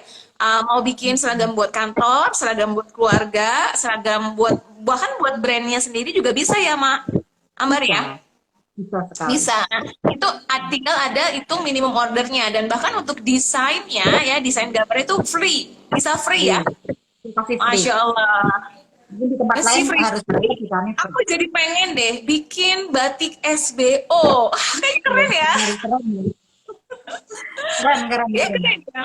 mau bikin seragam buat kantor, seragam buat keluarga, seragam buat bahkan buat brandnya sendiri juga bisa ya, Mak Ambar Bisa, ya. bisa sekali. Bisa. Nah, itu tinggal ada itu minimum ordernya dan bahkan untuk desainnya ya, desain gambar itu free. Bisa free ya. Free. Itu pasti free. Masya Allah. Mungkin di tempat Masih lain free. harus bayar, di sana free. Aku jadi pengen deh bikin batik SBO. Kayak keren ya. Keren, keren, keren, Ya keren. keren ya.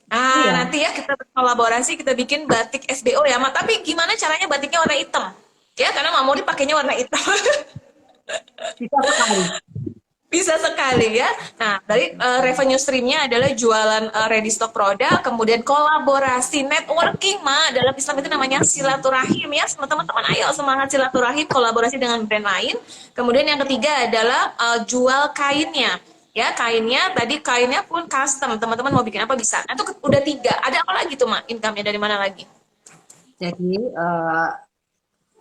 Ah, Iya, nanti ya kita berkolaborasi, kita bikin batik SBO ya, Mak. Tapi gimana caranya batiknya warna hitam? Ya, karena Mak Mori pakainya warna hitam. bisa sekali. Bisa sekali ya. Nah, dari revenue streamnya adalah jualan ready stock produk, kemudian kolaborasi networking, Ma. Dalam Islam itu namanya silaturahim ya. Teman-teman, ayo semangat silaturahim, kolaborasi dengan brand lain. Kemudian yang ketiga adalah jual kainnya. Ya, kainnya pun custom. Teman-teman mau bikin apa bisa. Nah, itu udah 3. Ada apa lagi tuh, Ma? Income-nya dari mana lagi? Jadi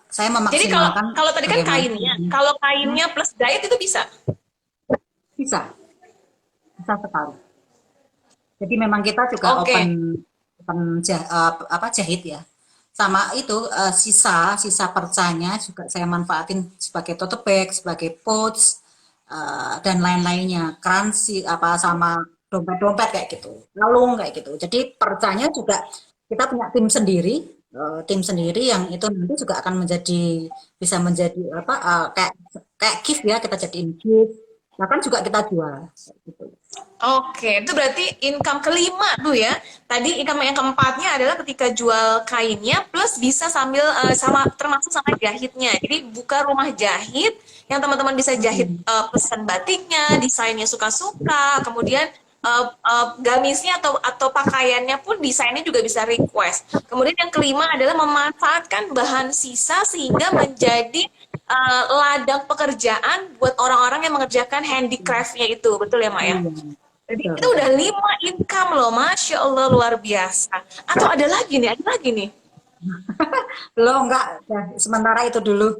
saya Jadi kalau memaksimalkan kalau tadi kan bagaimana kainnya, kalau kainnya plus diet itu bisa. bisa, bisa sekali. Jadi memang kita juga Oke. jahit ya. Sama itu sisa percanya juga saya manfaatin sebagai tote bag, sebagai pouch dan lain-lainnya. Kransi apa sama dompet-dompet kayak gitu. Kalung kayak gitu. Jadi percanya juga kita punya tim sendiri yang itu nanti juga akan bisa menjadi apa kayak gift ya kita jadiin gift. Bahkan juga kita jual gitu. Oke, itu berarti income kelima tuh ya. Tadi income yang keempatnya adalah ketika jual kainnya plus bisa sambil sama termasuk sama jahitnya. Jadi buka rumah jahit yang teman-teman bisa jahit Mm-mm. pesan batiknya, desainnya suka-suka, kemudian gamisnya atau pakaiannya pun desainnya juga bisa request. Kemudian yang kelima adalah memanfaatkan bahan sisa sehingga menjadi ladang pekerjaan buat orang-orang yang mengerjakan handicraftnya itu. Betul ya, Mak ya? Iya, Jadi betul itu betul. udah 5 income loh, Masya Allah luar biasa. Atau ada lagi nih. Lo enggak, ya, sementara itu dulu.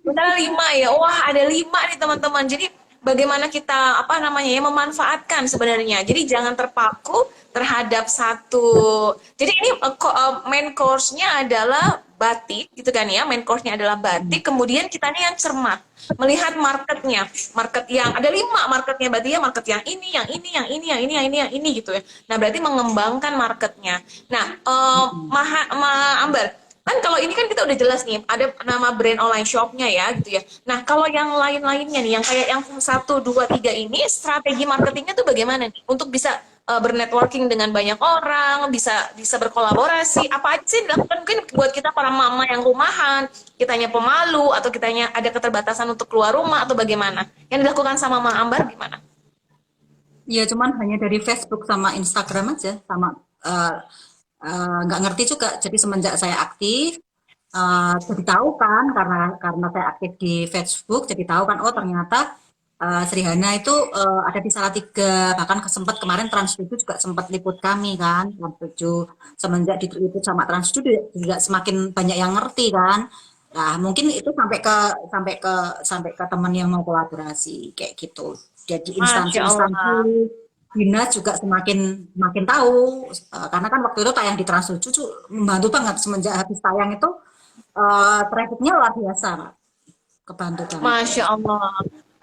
Benar 5 ya. Wah, ada 5 nih teman-teman. Jadi bagaimana kita apa namanya ya memanfaatkan sebenarnya. Jadi jangan terpaku terhadap satu. Jadi ini main course-nya adalah batik gitu kan ya. Main course-nya adalah Mm. batik. Kemudian kitanya yang cermat melihat marketnya, market yang ada 5 marketnya berarti ya market yang ini, yang ini, yang ini, yang ini, yang ini, yang ini gitu ya. Nah berarti mengembangkan marketnya. Nah, Mm-mm. Amber, kan kalau ini kan kita udah jelas nih ada nama brand online shopnya ya gitu ya. Nah kalau yang lain-lainnya nih yang kayak yang satu dua tiga ini strategi marketingnya tuh bagaimana nih untuk bisa bernetworking dengan banyak orang, bisa bisa berkolaborasi. Apa aja sih dilakukan mungkin buat kita para mama yang rumahan, kitanya pemalu atau kitanya ada keterbatasan untuk keluar rumah atau bagaimana? Yang dilakukan sama Mama Ambar gimana? Ya cuman hanya dari Facebook sama Instagram aja, sama eh, nggak ngerti juga. Jadi semenjak saya aktif, jadi tahu kan karena saya aktif di Facebook, jadi tahu kan oh ternyata Sri Hana itu ada di Salatiga, bahkan sempat kemarin Trans 7 juga sempat liput kami kan, Trans 7 semenjak diliput sama Trans 7 juga semakin banyak yang ngerti kan. Nah, mungkin itu sampai ke teman yang mau kolaborasi kayak gitu. Jadi Masya instansi-instansi Allah. dinas juga semakin makin tahu. Karena kan waktu itu tayang di Trans 7 tuh membantu banget semenjak habis tayang itu trafficnya luar biasa, Pak. Kebantu banget. Masya Allah.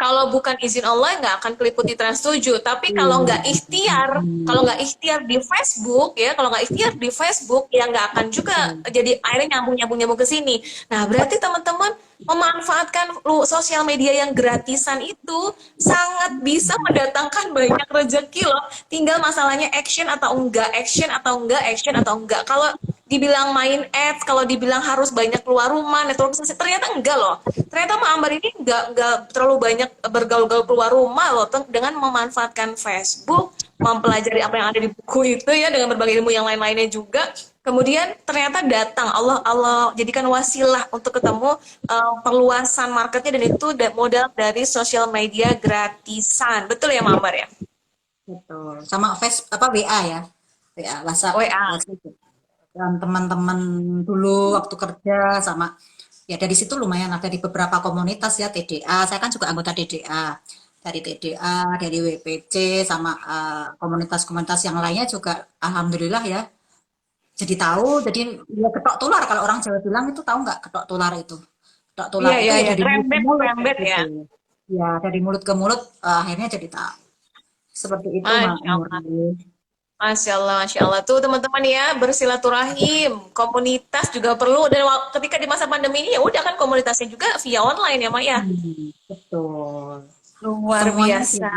Kalau bukan izin Allah nggak akan keliput di Trans 7. Tapi Iya. kalau Mm-mm. nggak ikhtiar di Facebook ya, kalau nggak ikhtiar di Facebook ya nggak akan juga Betul. jadi akhirnya nyambung ke sini. Nah berarti teman-teman memanfaatkan sosial media yang gratisan itu sangat bisa mendatangkan banyak rezeki loh. Tinggal masalahnya action atau enggak, action atau enggak. Kalau dibilang main ads, kalau dibilang harus banyak keluar rumah, network ternyata enggak loh. Ternyata Mbak Ambar ini enggak terlalu banyak bergaul-gaul keluar rumah loh dengan memanfaatkan Facebook, mempelajari apa yang ada di buku itu ya dengan berbagai ilmu yang lain-lainnya juga. Kemudian ternyata datang Allah Allah jadikan wasilah untuk ketemu perluasan marketnya dan itu modal dari sosial media gratisan. Betul ya Mbak Ambar ya? Betul. Sama Face apa WA ya. WA, WhatsApp, WA. WhatsApp. Dan teman-teman dulu waktu kerja sama ya dari situ lumayan ada di beberapa komunitas ya TDA. Saya kan juga anggota TDA. Dari TDA, dari WPC sama komunitas-komunitas yang lainnya juga alhamdulillah ya. Jadi tahu, jadi ya ketok tular kalau orang Jawa bilang itu tahu nggak ketok tular itu. Ketok tular Iya, itu iya, ya iya. dari mulut ke Rembet, mulut kayak rembet ya. gitu. Ya dari mulut ke mulut akhirnya jadi tahu. Seperti itu Mbak Masya Allah. Nurul. Masya Allah, Masya Allah. Tuh teman-teman ya, bersilaturahim. Komunitas juga perlu. Dan ketika di masa pandemi ini, ya udah kan komunitasnya juga via online ya, Mak ya. Betul. Luar Semuanya sih. biasa.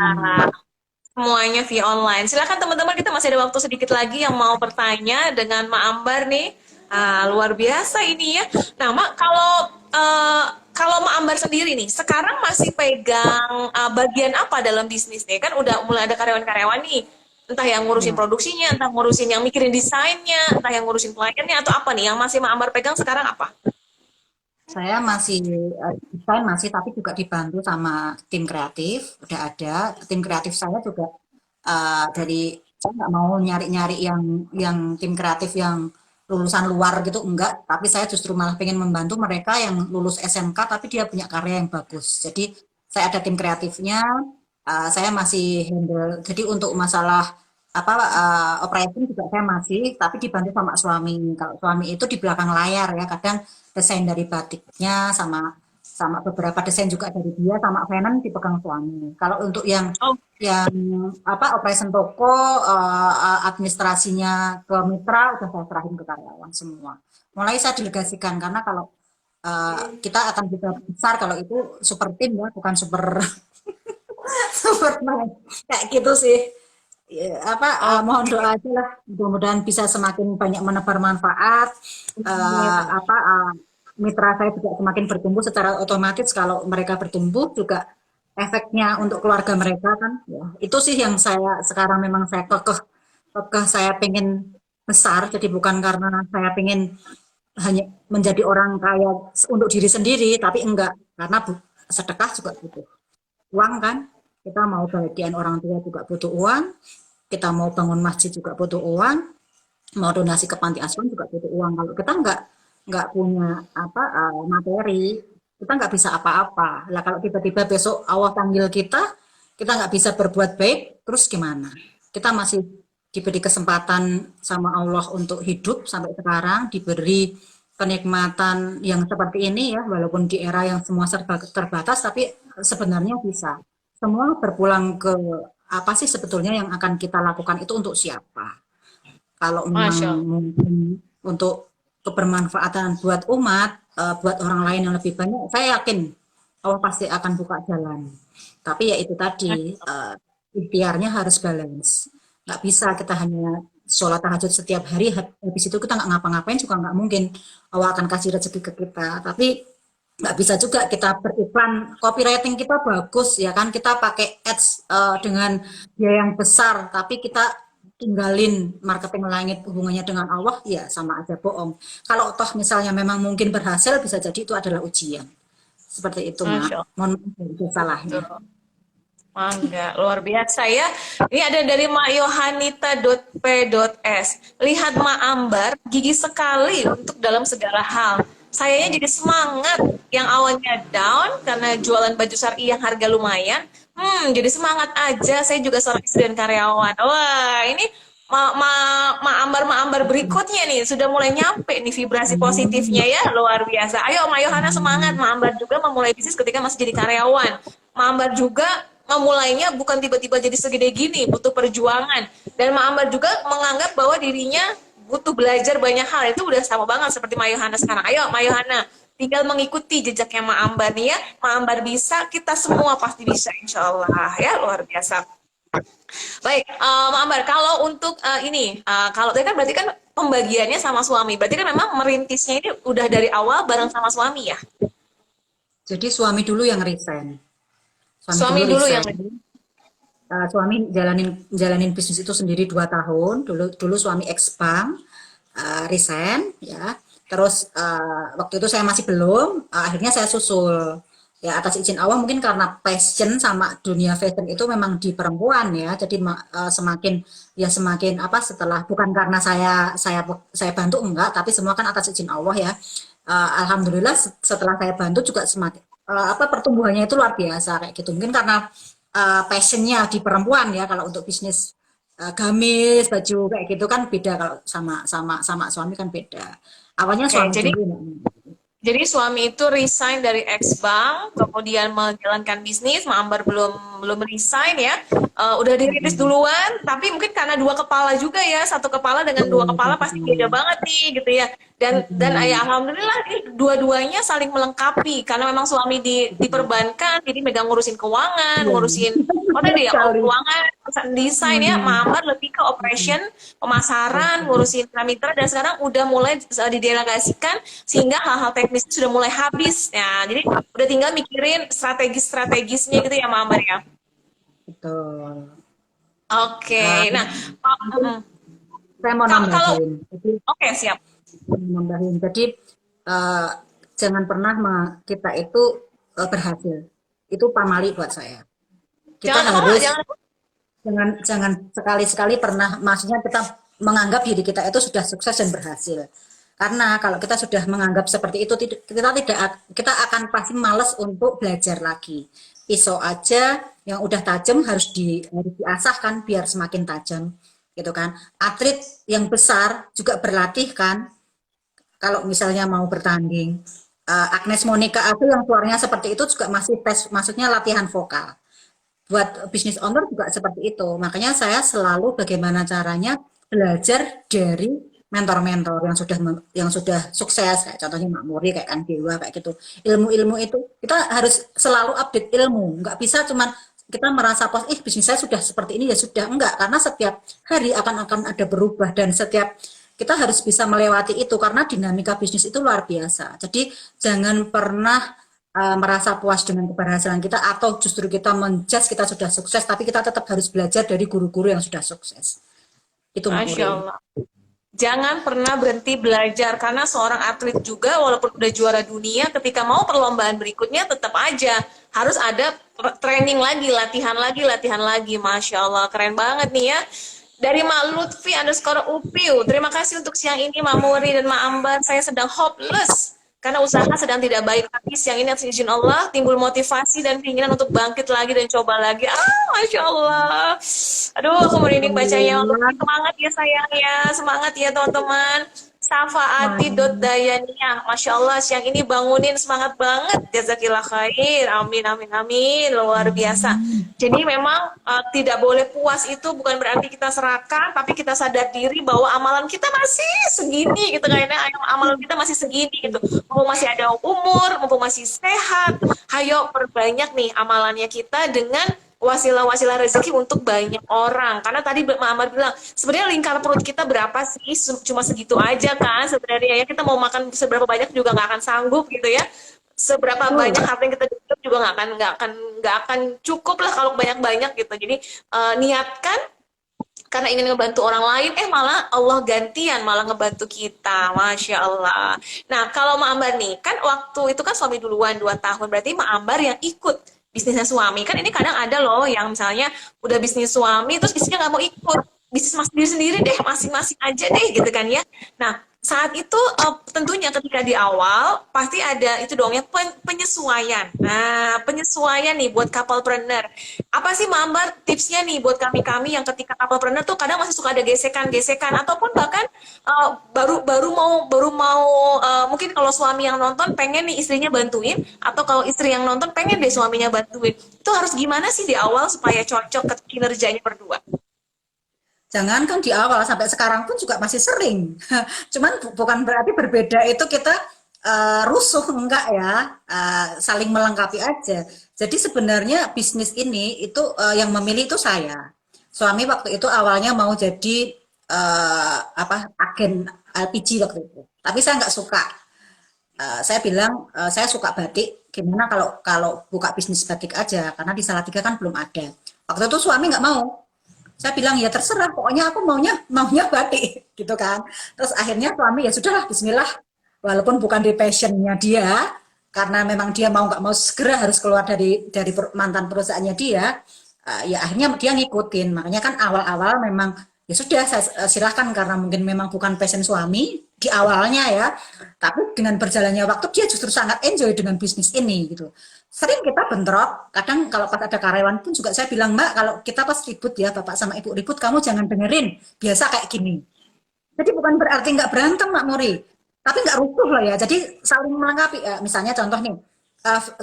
Semuanya via online. Silakan teman-teman, kita masih ada waktu sedikit lagi yang mau bertanya dengan Mak Ambar nih. Luar biasa ini ya. Nah, Mak, kalau Mak Ambar sendiri nih, sekarang masih pegang bagian apa dalam bisnis nih? Kan udah mulai ada karyawan-karyawan nih. Entah yang ngurusin Ya, produksinya, entah ngurusin yang mikirin desainnya, entah yang ngurusin pelayannya, atau apa nih yang masih Mak Ambar pegang sekarang apa? saya masih desain masih tapi juga dibantu sama tim kreatif. Udah ada tim kreatif saya juga dari saya nggak mau nyari-nyari yang tim kreatif yang lulusan luar gitu enggak, tapi saya justru malah pengen membantu mereka yang lulus SMK tapi dia punya karya yang bagus. Jadi saya ada tim kreatifnya, saya masih handle. Jadi untuk masalah apa operation juga saya masih, tapi dibantu sama suami. Kalau suami itu di belakang layar ya, kadang desain dari batiknya sama sama beberapa desain juga dari dia sama finance dipegang suami. Kalau untuk Oh, yang apa operation toko administrasinya ke mitra udah saya serahin ke karyawan semua. Mulai saya delegasikan karena kalau kita akan bisa besar kalau itu super tim ya, bukan super pernah kayak gitu sih. Ya, apa mohon Oke. doa aja lah, mudah-mudahan bisa semakin banyak menebar manfaat. Apa mitra saya juga semakin bertumbuh secara otomatis. Kalau mereka bertumbuh juga efeknya untuk keluarga mereka kan, ya itu sih yang saya sekarang memang saya kekeh kekeh saya pengen besar. Jadi bukan karena saya pengen hanya menjadi orang kaya untuk diri sendiri, tapi enggak, karena sedekah juga butuh uang kan. Kita mau bagian orang tua juga butuh uang, kita mau bangun masjid juga butuh uang, mau donasi ke panti asuhan juga butuh uang. Kalau kita nggak punya apa materi, kita nggak bisa apa-apa. Lah kalau tiba-tiba besok Allah panggil kita nggak bisa berbuat baik, terus gimana? Kita masih diberi kesempatan sama Allah untuk hidup sampai sekarang, diberi kenikmatan yang seperti ini ya, walaupun di era yang semua serba terbatas, tapi sebenarnya bisa. Semua berpulang ke apa sih sebetulnya yang akan kita lakukan itu untuk siapa? Kalau memang Masya Allah. mungkin untuk kebermanfaatan buat umat, buat orang lain yang lebih banyak, saya yakin Allah pasti akan buka jalan. Tapi ya itu tadi, ikhtiarnya harus balance. Nggak bisa kita hanya sholat tahajud setiap hari, habis itu kita nggak ngapa-ngapain juga nggak mungkin. Allah akan kasih rezeki ke kita. Tapi nggak bisa juga kita beriklan, copywriting kita bagus ya kan, kita pakai ads dengan biaya yang besar, tapi kita tinggalin marketing langit hubungannya dengan Allah, ya sama aja bohong. Kalau toh misalnya memang mungkin berhasil, bisa jadi itu adalah ujian. Seperti itu, Masya Mak. Allah. Mohon maaf itu salahnya. Betul. Mangga, luar biasa ya. Ini ada dari makyohanita.p.s. Lihat Mak Ambar, gigi sekali untuk dalam segala hal. Sayanya jadi semangat yang awalnya down karena jualan baju syari yang harga lumayan. Jadi semangat aja. Saya juga seorang istri dan karyawan. Wah, ini Ma Ambar berikutnya nih sudah mulai nyampe nih vibrasi positifnya ya, luar biasa. Ayo Ma Yohana semangat. Ma Ambar juga memulai bisnis ketika masih jadi karyawan. Ma Ambar juga memulainya bukan tiba-tiba jadi segede gini, butuh perjuangan. Dan Ma Ambar juga menganggap bahwa dirinya butuh belajar banyak hal. Itu udah sama banget seperti Ma Yohana sekarang. Ayo Ma Yohana, tinggal mengikuti jejaknya Ma Ambar nih ya. Ma Ambar bisa, kita semua pasti bisa insya Allah ya, luar biasa. Baik, Mbak Ambar, kalau untuk ini, kalau tadi kan berarti kan pembagiannya sama suami, berarti kan memang merintisnya ini udah dari awal bareng sama suami ya? Jadi suami dulu yang resign. Suami dulu Suami dulu yang resign. Suami jalanin jalanin bisnis itu sendiri 2 tahun. Dulu suami ex-bank, resign, ya. Terus waktu itu saya masih belum, akhirnya saya susul. Ya atas izin Allah mungkin karena passion sama dunia fashion itu memang di perempuan ya. Jadi semakin ya semakin apa setelah bukan karena saya bantu enggak, tapi semua kan atas izin Allah ya. Alhamdulillah setelah saya bantu juga semakin apa pertumbuhannya itu luar biasa kayak gitu. Mungkin karena passionnya di perempuan ya, kalau untuk bisnis gamis baju kayak gitu kan beda, kalau sama suami kan beda. Awalnya Oke, suami jadi dulu. Jadi suami itu resign dari ex bank, kemudian menjalankan bisnis. Mbak Ambar belum resign ya. Udah dirintis duluan, tapi mungkin karena dua kepala juga ya, satu kepala dengan dua kepala pasti beda banget nih gitu ya. Dan ayah alhamdulillah ini dua-duanya saling melengkapi karena memang suami diperbankan, jadi megang ngurusin keuangan, Iya, ngurusin apa tadi ya, sekali. keuangan, desain ya. Mbak Ambar lebih ke operation, pemasaran, ngurusin mitra, dan sekarang udah mulai didelegasikan sehingga hal-hal teknis sudah mulai habis ya, jadi udah tinggal mikirin strategisnya gitu ya Mbak Ambar ya. Betul. Oke, nah Mungkin saya mau kalau nambahin. Jadi, oke siap. eh, jangan pernah kita itu berhasil. Itu pamali buat saya. Kita Jangan apa, harus jangan. jangan jangan sekali-sekali pernah, maksudnya kita menganggap diri kita itu sudah sukses dan berhasil. Karena kalau kita sudah menganggap seperti itu, kita akan pasti malas untuk belajar lagi. Pisau aja yang udah tajam harus diasah kan biar semakin tajam gitu kan. Atlet yang besar juga berlatih kan, kalau misalnya mau bertanding. Agnes Monica itu yang suaranya seperti itu juga masih tes, maksudnya latihan vokal. Buat business owner juga seperti itu. Makanya saya selalu bagaimana caranya belajar dari mentor-mentor yang sudah sukses, kayak contohnya Mak Muri, kayak kan Dewa kayak gitu. Ilmu-ilmu itu kita harus selalu update ilmu, nggak bisa cuman kita merasa puas, bisnis saya sudah seperti ini ya sudah, enggak, karena setiap hari akan ada berubah dan setiap kita harus bisa melewati itu karena dinamika bisnis itu luar biasa. Jadi jangan pernah merasa puas dengan keberhasilan kita atau justru kita menjudge kita sudah sukses, tapi kita tetap harus belajar dari guru-guru yang sudah sukses. Itu Mbak Masya Uri. Allah. Jangan pernah berhenti belajar karena seorang atlet juga walaupun udah juara dunia ketika mau perlombaan berikutnya tetap aja harus ada training lagi, latihan lagi, latihan lagi. Masya Allah, keren banget nih ya. Dari Mak Lutfi underscore Upiu, terima kasih untuk siang ini Mak Muri dan Mak Ambar. Saya sedang hopeless karena usaha sedang tidak baik, tapi siang ini atas izin Allah timbul motivasi dan keinginan untuk bangkit lagi dan coba lagi. Masya Allah. Aduh, aku merinding bacanya. Semangat ya sayang ya, semangat ya teman-teman. Safaati.dayaniyah, Masya Allah, siang ini bangunin semangat banget. Jazakillah khair, amin, amin, amin, luar biasa. Jadi memang tidak boleh puas itu bukan berarti kita serakah, tapi kita sadar diri bahwa amalan kita masih segini gitu kayaknya, amalan kita masih segini gitu. Mumpung masih ada umur, mumpung masih sehat, ayo perbanyak nih amalannya kita dengan wasilah-wasilah rezeki untuk banyak orang. Karena tadi Mbak Amar bilang, sebenarnya lingkar perut kita berapa sih? Cuma segitu aja kan sebenarnya ya. Kita mau makan seberapa banyak juga nggak akan sanggup gitu ya. Seberapa banyak harta yang kita dapat juga nggak akan cukup lah kalau banyak-banyak gitu. Jadi niatkan karena ingin ngebantu orang lain, malah Allah gantian malah ngebantu kita, Masya Allah. Nah, kalau Mak Ambar nih, kan waktu itu kan suami duluan 2 tahun, berarti Mak Ambar yang ikut bisnisnya suami. Kan ini kadang ada loh yang misalnya udah bisnis suami, terus istrinya nggak mau ikut, bisnis sendiri-sendiri deh, masing-masing aja deh gitu kan ya. Nah, saat itu tentunya ketika di awal pasti ada itu dong ya penyesuaian. Nah, penyesuaian nih buat couplepreneur. Apa sih Mambar tipsnya nih buat kami-kami yang ketika couplepreneur tuh kadang masih suka ada gesekan-gesekan ataupun bahkan baru mau mungkin kalau suami yang nonton pengen nih istrinya bantuin atau kalau istri yang nonton pengen deh suaminya bantuin. Itu harus gimana sih di awal supaya cocok ke kinerjanya berdua? Jangankan di awal, sampai sekarang pun juga masih sering. Cuman bukan berarti berbeda itu kita rusuh, enggak ya, saling melengkapi aja. Jadi sebenarnya bisnis ini itu yang memilih itu saya. Suami waktu itu awalnya mau jadi agen LPG waktu itu. Tapi saya nggak suka. Saya bilang saya suka batik. Gimana kalau kalau buka bisnis batik aja? Karena di Salatiga kan belum ada. Waktu itu suami nggak mau. Saya bilang ya terserah, pokoknya aku maunya batik gitu kan. Terus akhirnya suami ya sudahlah Bismillah, walaupun bukan di passionnya dia, karena memang dia mau nggak mau segera harus keluar dari mantan perusahaannya dia, ya akhirnya dia ngikutin. Makanya kan awal-awal memang ya sudah saya silahkan karena mungkin memang bukan passion suami di awalnya ya, tapi dengan berjalannya waktu dia justru sangat enjoy dengan bisnis ini gitu. Sering kita bentrok, kadang kalau pas ada karyawan pun juga saya bilang, Mbak, kalau kita pas ribut ya, Bapak sama Ibu ribut, kamu jangan dengerin, biasa kayak gini. Jadi bukan berarti nggak berantem, Mak Muri, tapi nggak rusuh loh ya, jadi saling melengkapi. Misalnya contoh nih,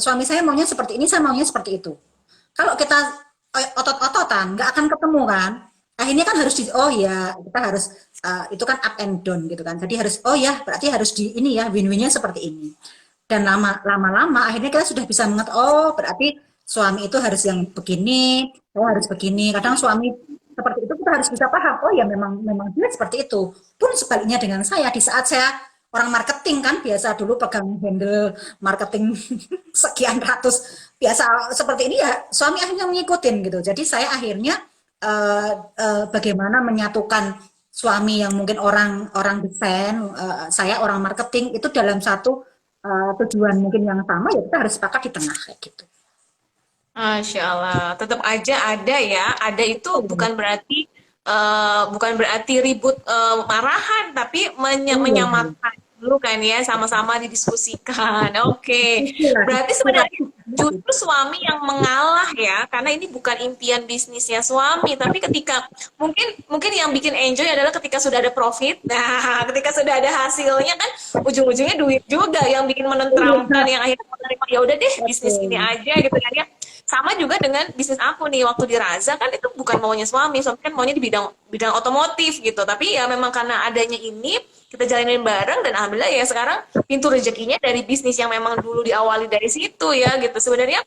suami saya maunya seperti ini, saya maunya seperti itu. Kalau kita otot-ototan, nggak akan ketemu kan. Akhirnya kan harus oh ya, kita harus, itu kan up and down gitu kan. Jadi harus, oh ya, berarti harus di ini ya, win-winnya seperti ini. Dan lama-lama akhirnya kita sudah bisa mengerti, oh berarti suami itu harus yang begini, oh harus begini. Kadang suami seperti itu kita harus bisa paham, oh ya memang dia seperti itu. Pun sebaliknya dengan saya, di saat saya orang marketing kan biasa dulu pegang handle marketing sekian ratus, biasa seperti ini ya suami akhirnya mengikutin gitu. Jadi saya akhirnya bagaimana menyatukan suami yang mungkin orang desain, saya orang marketing itu dalam satu tujuan mungkin yang sama, ya kita harus sepakat di tengah kayak gitu. Masya Allah, tetap aja ada ya. Ada itu bukan berarti ribut marahan, tapi Iya, menyamakan dulu kan ya, sama-sama didiskusikan. Oke, itulah, berarti itulah. sebenarnya justru suami yang mengalah ya, karena ini bukan impian bisnisnya suami, tapi ketika mungkin yang bikin enjoy adalah ketika sudah ada profit. Nah, ketika sudah ada hasilnya kan ujung-ujungnya duit juga yang bikin menenteramkan, yang akhirnya menerima ya udah deh bisnis ini Betul. aja gitu kan ya. Sama juga dengan bisnis aku nih waktu di Raza kan itu bukan maunya suami kan maunya di bidang bidang otomotif gitu. Tapi ya memang karena adanya ini kita jalanin bareng dan alhamdulillah ya sekarang pintu rezekinya dari bisnis yang memang dulu diawali dari situ ya gitu. Sebenarnya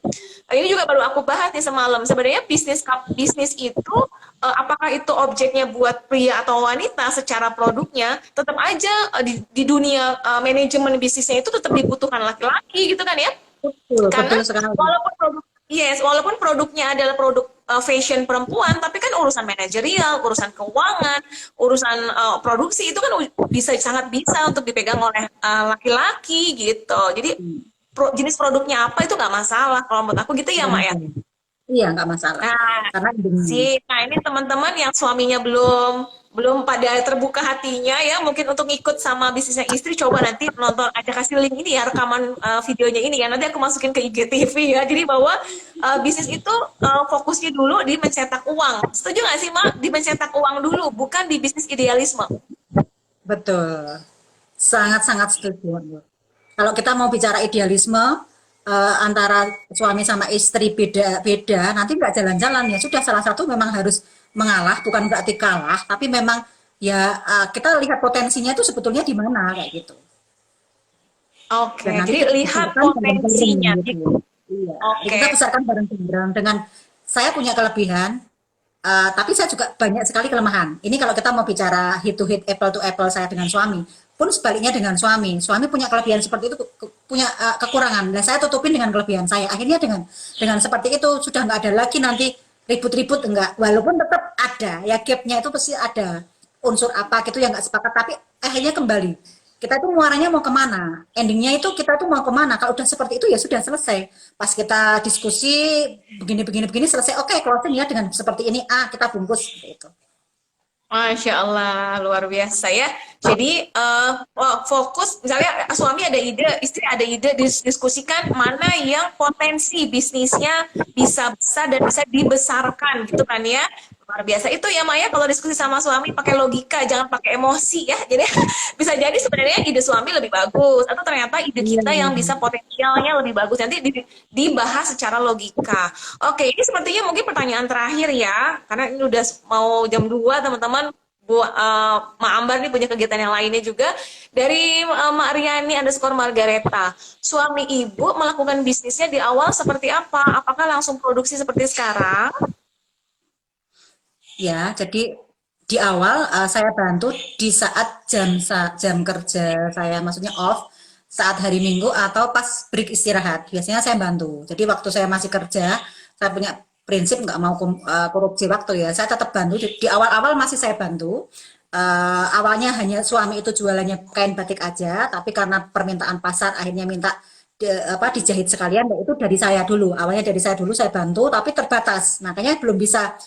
ini juga baru aku bahas nih semalam. Sebenarnya bisnis itu apakah itu objeknya buat pria atau wanita secara produknya tetap aja di dunia manajemen bisnisnya itu tetap dibutuhkan laki-laki gitu kan ya. Betul, Karena betul sekali. walaupun produk yes, walaupun produknya adalah produk fashion perempuan, tapi kan urusan manajerial, urusan keuangan, urusan produksi itu kan bisa sangat bisa untuk dipegang oleh laki-laki gitu. Jadi jenis produknya apa itu nggak masalah kalau menurut aku gitu ya Nggak Mak ya. masalah. Iya, nggak masalah. Nah, Karena ini, nah ini teman-teman yang suaminya belum belum pada terbuka hatinya ya mungkin untuk ikut sama bisnisnya istri coba nanti nonton ada kasih link ini ya rekaman videonya ini ya nanti aku masukin ke IGTV ya jadi bahwa bisnis itu fokusnya dulu di mencetak uang setuju nggak sih Mak di mencetak uang dulu bukan di bisnis idealisme. betul. Sangat-sangat setuju. Kalau kita mau bicara idealisme, antara suami sama istri beda-beda, nanti nggak jalan-jalan ya. Sudah salah satu memang harus mengalah, bukan berarti kalah, tapi memang ya kita lihat potensinya itu sebetulnya di mana kayak gitu. Oke, Dan nanti jadi kita lihat besarkan bareng-bareng potensinya. gitu. Iya, Oke. kita besarkan bareng-bareng dengan saya punya kelebihan, tapi saya juga banyak sekali kelemahan. Ini kalau kita mau bicara head to head, apple to apple saya dengan suami, pun sebaliknya dengan suami. Suami punya kelebihan seperti itu, punya kekurangan. Dan saya tutupin dengan kelebihan saya. Akhirnya dengan seperti itu sudah nggak ada lagi nanti ribut-ribut enggak. Walaupun tetap ada, ya gapnya itu pasti ada unsur apa gitu yang nggak sepakat. Tapi akhirnya kembali. Kita itu muaranya mau kemana? Endingnya itu kita tuh mau kemana? Kalau udah seperti itu ya sudah selesai. Pas kita diskusi begini selesai. Oke, closing ya dengan seperti ini. Kita bungkus seperti itu. Masya Allah, luar biasa ya. Jadi fokus, misalnya suami ada ide, istri ada ide, diskusikan mana yang potensi bisnisnya bisa besar dan bisa dibesarkan gitu kan ya. Luar biasa itu ya Maya kalau diskusi sama suami pakai logika, jangan pakai emosi ya. Jadi bisa jadi sebenarnya ide suami lebih bagus atau ternyata ide Iya, kita yang bisa potensialnya lebih bagus nanti dibahas secara logika. Oke, ini sepertinya mungkin pertanyaan terakhir ya, karena ini udah mau jam 2 teman-teman. Mak Ambar nih punya kegiatan yang lainnya juga. Dari Mak Riani underscore Margareta. Suami ibu melakukan bisnisnya di awal seperti apa? Apakah langsung produksi seperti sekarang? ya. Jadi di awal saya bantu di saat jam kerja saya, maksudnya off, saat hari Minggu atau pas break istirahat. Biasanya saya bantu. Jadi waktu saya masih kerja, saya punya prinsip nggak mau korupsi waktu ya. Saya tetap bantu. Di awal-awal masih saya bantu. Awalnya hanya suami itu jualannya kain batik aja, tapi karena permintaan pasar akhirnya minta dijahit sekalian, ya itu dari saya dulu. Awalnya dari saya dulu saya bantu, tapi terbatas. Makanya belum bisa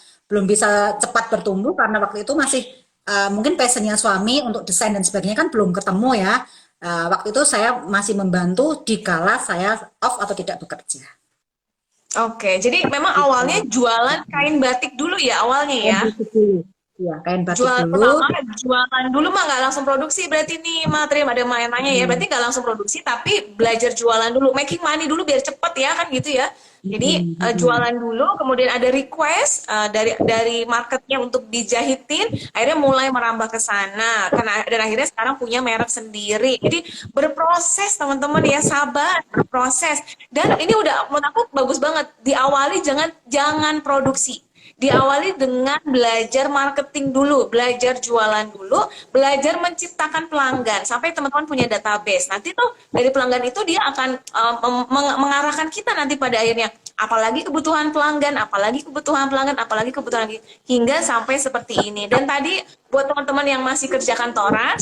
cepat bertumbuh karena waktu itu masih mungkin passionnya suami untuk desain dan sebagainya kan belum ketemu ya. Waktu itu saya masih membantu di kala saya off atau tidak bekerja. Oke, jadi memang awalnya jualan kain batik dulu ya awalnya Kain ya. batik dulu. Ya, kain batik Jual dulu. pertama jualan dulu mah nggak langsung produksi berarti nih materi ada yang nanya ya berarti nggak langsung produksi tapi belajar jualan dulu making money dulu biar cepet ya kan gitu ya jadi jualan dulu kemudian ada request dari marketnya untuk dijahitin akhirnya mulai merambah ke sana karena dan akhirnya sekarang punya merek sendiri jadi berproses teman-teman ya sabar berproses dan ini udah menurut aku bagus banget diawali jangan produksi diawali dengan belajar marketing dulu, belajar jualan dulu, belajar menciptakan pelanggan sampai teman-teman punya database. Nanti tuh dari pelanggan itu dia akan mengarahkan kita nanti pada akhirnya apalagi kebutuhan pelanggan, apalagi kebutuhan hingga sampai seperti ini. Dan tadi buat teman-teman yang masih kerja kantoran,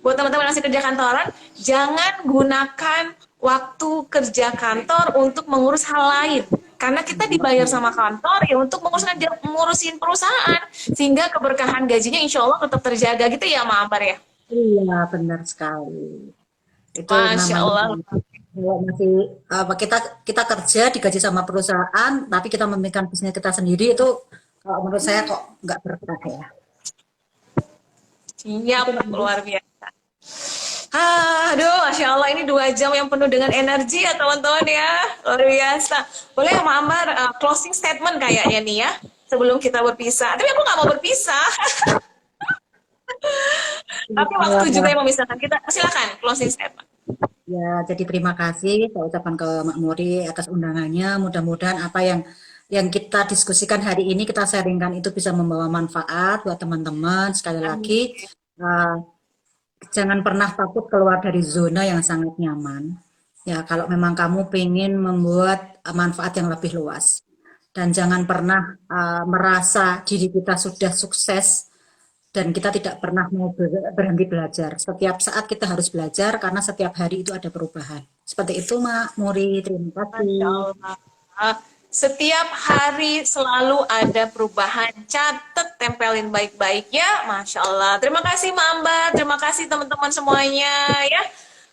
buat teman-teman yang masih kerja kantoran, jangan gunakan waktu kerja kantor untuk mengurus hal lain. Karena kita dibayar sama kantor ya untuk mengurusin perusahaan. Sehingga keberkahan gajinya insya Allah tetap terjaga gitu ya Mak Ambar ya. Iya, benar sekali. Itu Masya namanya Allah. kalau masih kita kita kerja digaji sama perusahaan, tapi kita memikirkan bisnis kita sendiri itu kalau menurut saya kok nggak berkah ya. Siap, Itu namanya. luar biasa. Aduh, Masya Allah, ini 2 jam yang penuh dengan energi ya teman-teman ya. Luar biasa. Boleh ya, Mbak Ambar, closing statement kayaknya nih ya. Sebelum kita berpisah. Tapi aku nggak mau berpisah. Tapi waktu juga yang memisahkan kita. Silakan, closing statement. Ya, jadi terima kasih saya ucapkan ke Mak Muri atas undangannya. Mudah-mudahan apa yang kita diskusikan hari ini, kita sharingkan itu bisa membawa manfaat buat teman-teman. Sekali lagi, Amin. eh, jangan pernah takut keluar dari zona yang sangat nyaman. Ya, kalau memang kamu pengen membuat manfaat yang lebih luas. Dan jangan pernah merasa diri kita sudah sukses dan kita tidak pernah mau berhenti belajar. Setiap saat kita harus belajar karena setiap hari itu ada perubahan. Seperti itu, Mak Muri. Terima Masya kasih. Allah. Setiap hari selalu ada perubahan. Catat, tempelin baik-baik ya. Masya Allah. Terima kasih Mbak Ambar. Terima kasih teman-teman semuanya ya.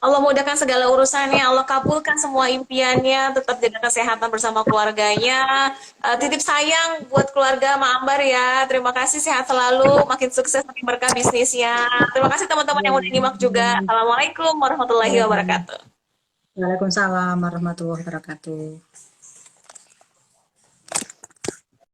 Allah mudahkan segala urusannya. Allah kabulkan semua impiannya. Tetap jaga kesehatan bersama keluarganya. Titip sayang buat keluarga Mbak Ambar ya. Terima kasih, sehat selalu. Makin sukses, makin berkah bisnisnya. Terima kasih teman-teman yang udah nyimak juga. Assalamualaikum warahmatullahi wabarakatuh. Waalaikumsalam warahmatullahi wabarakatuh.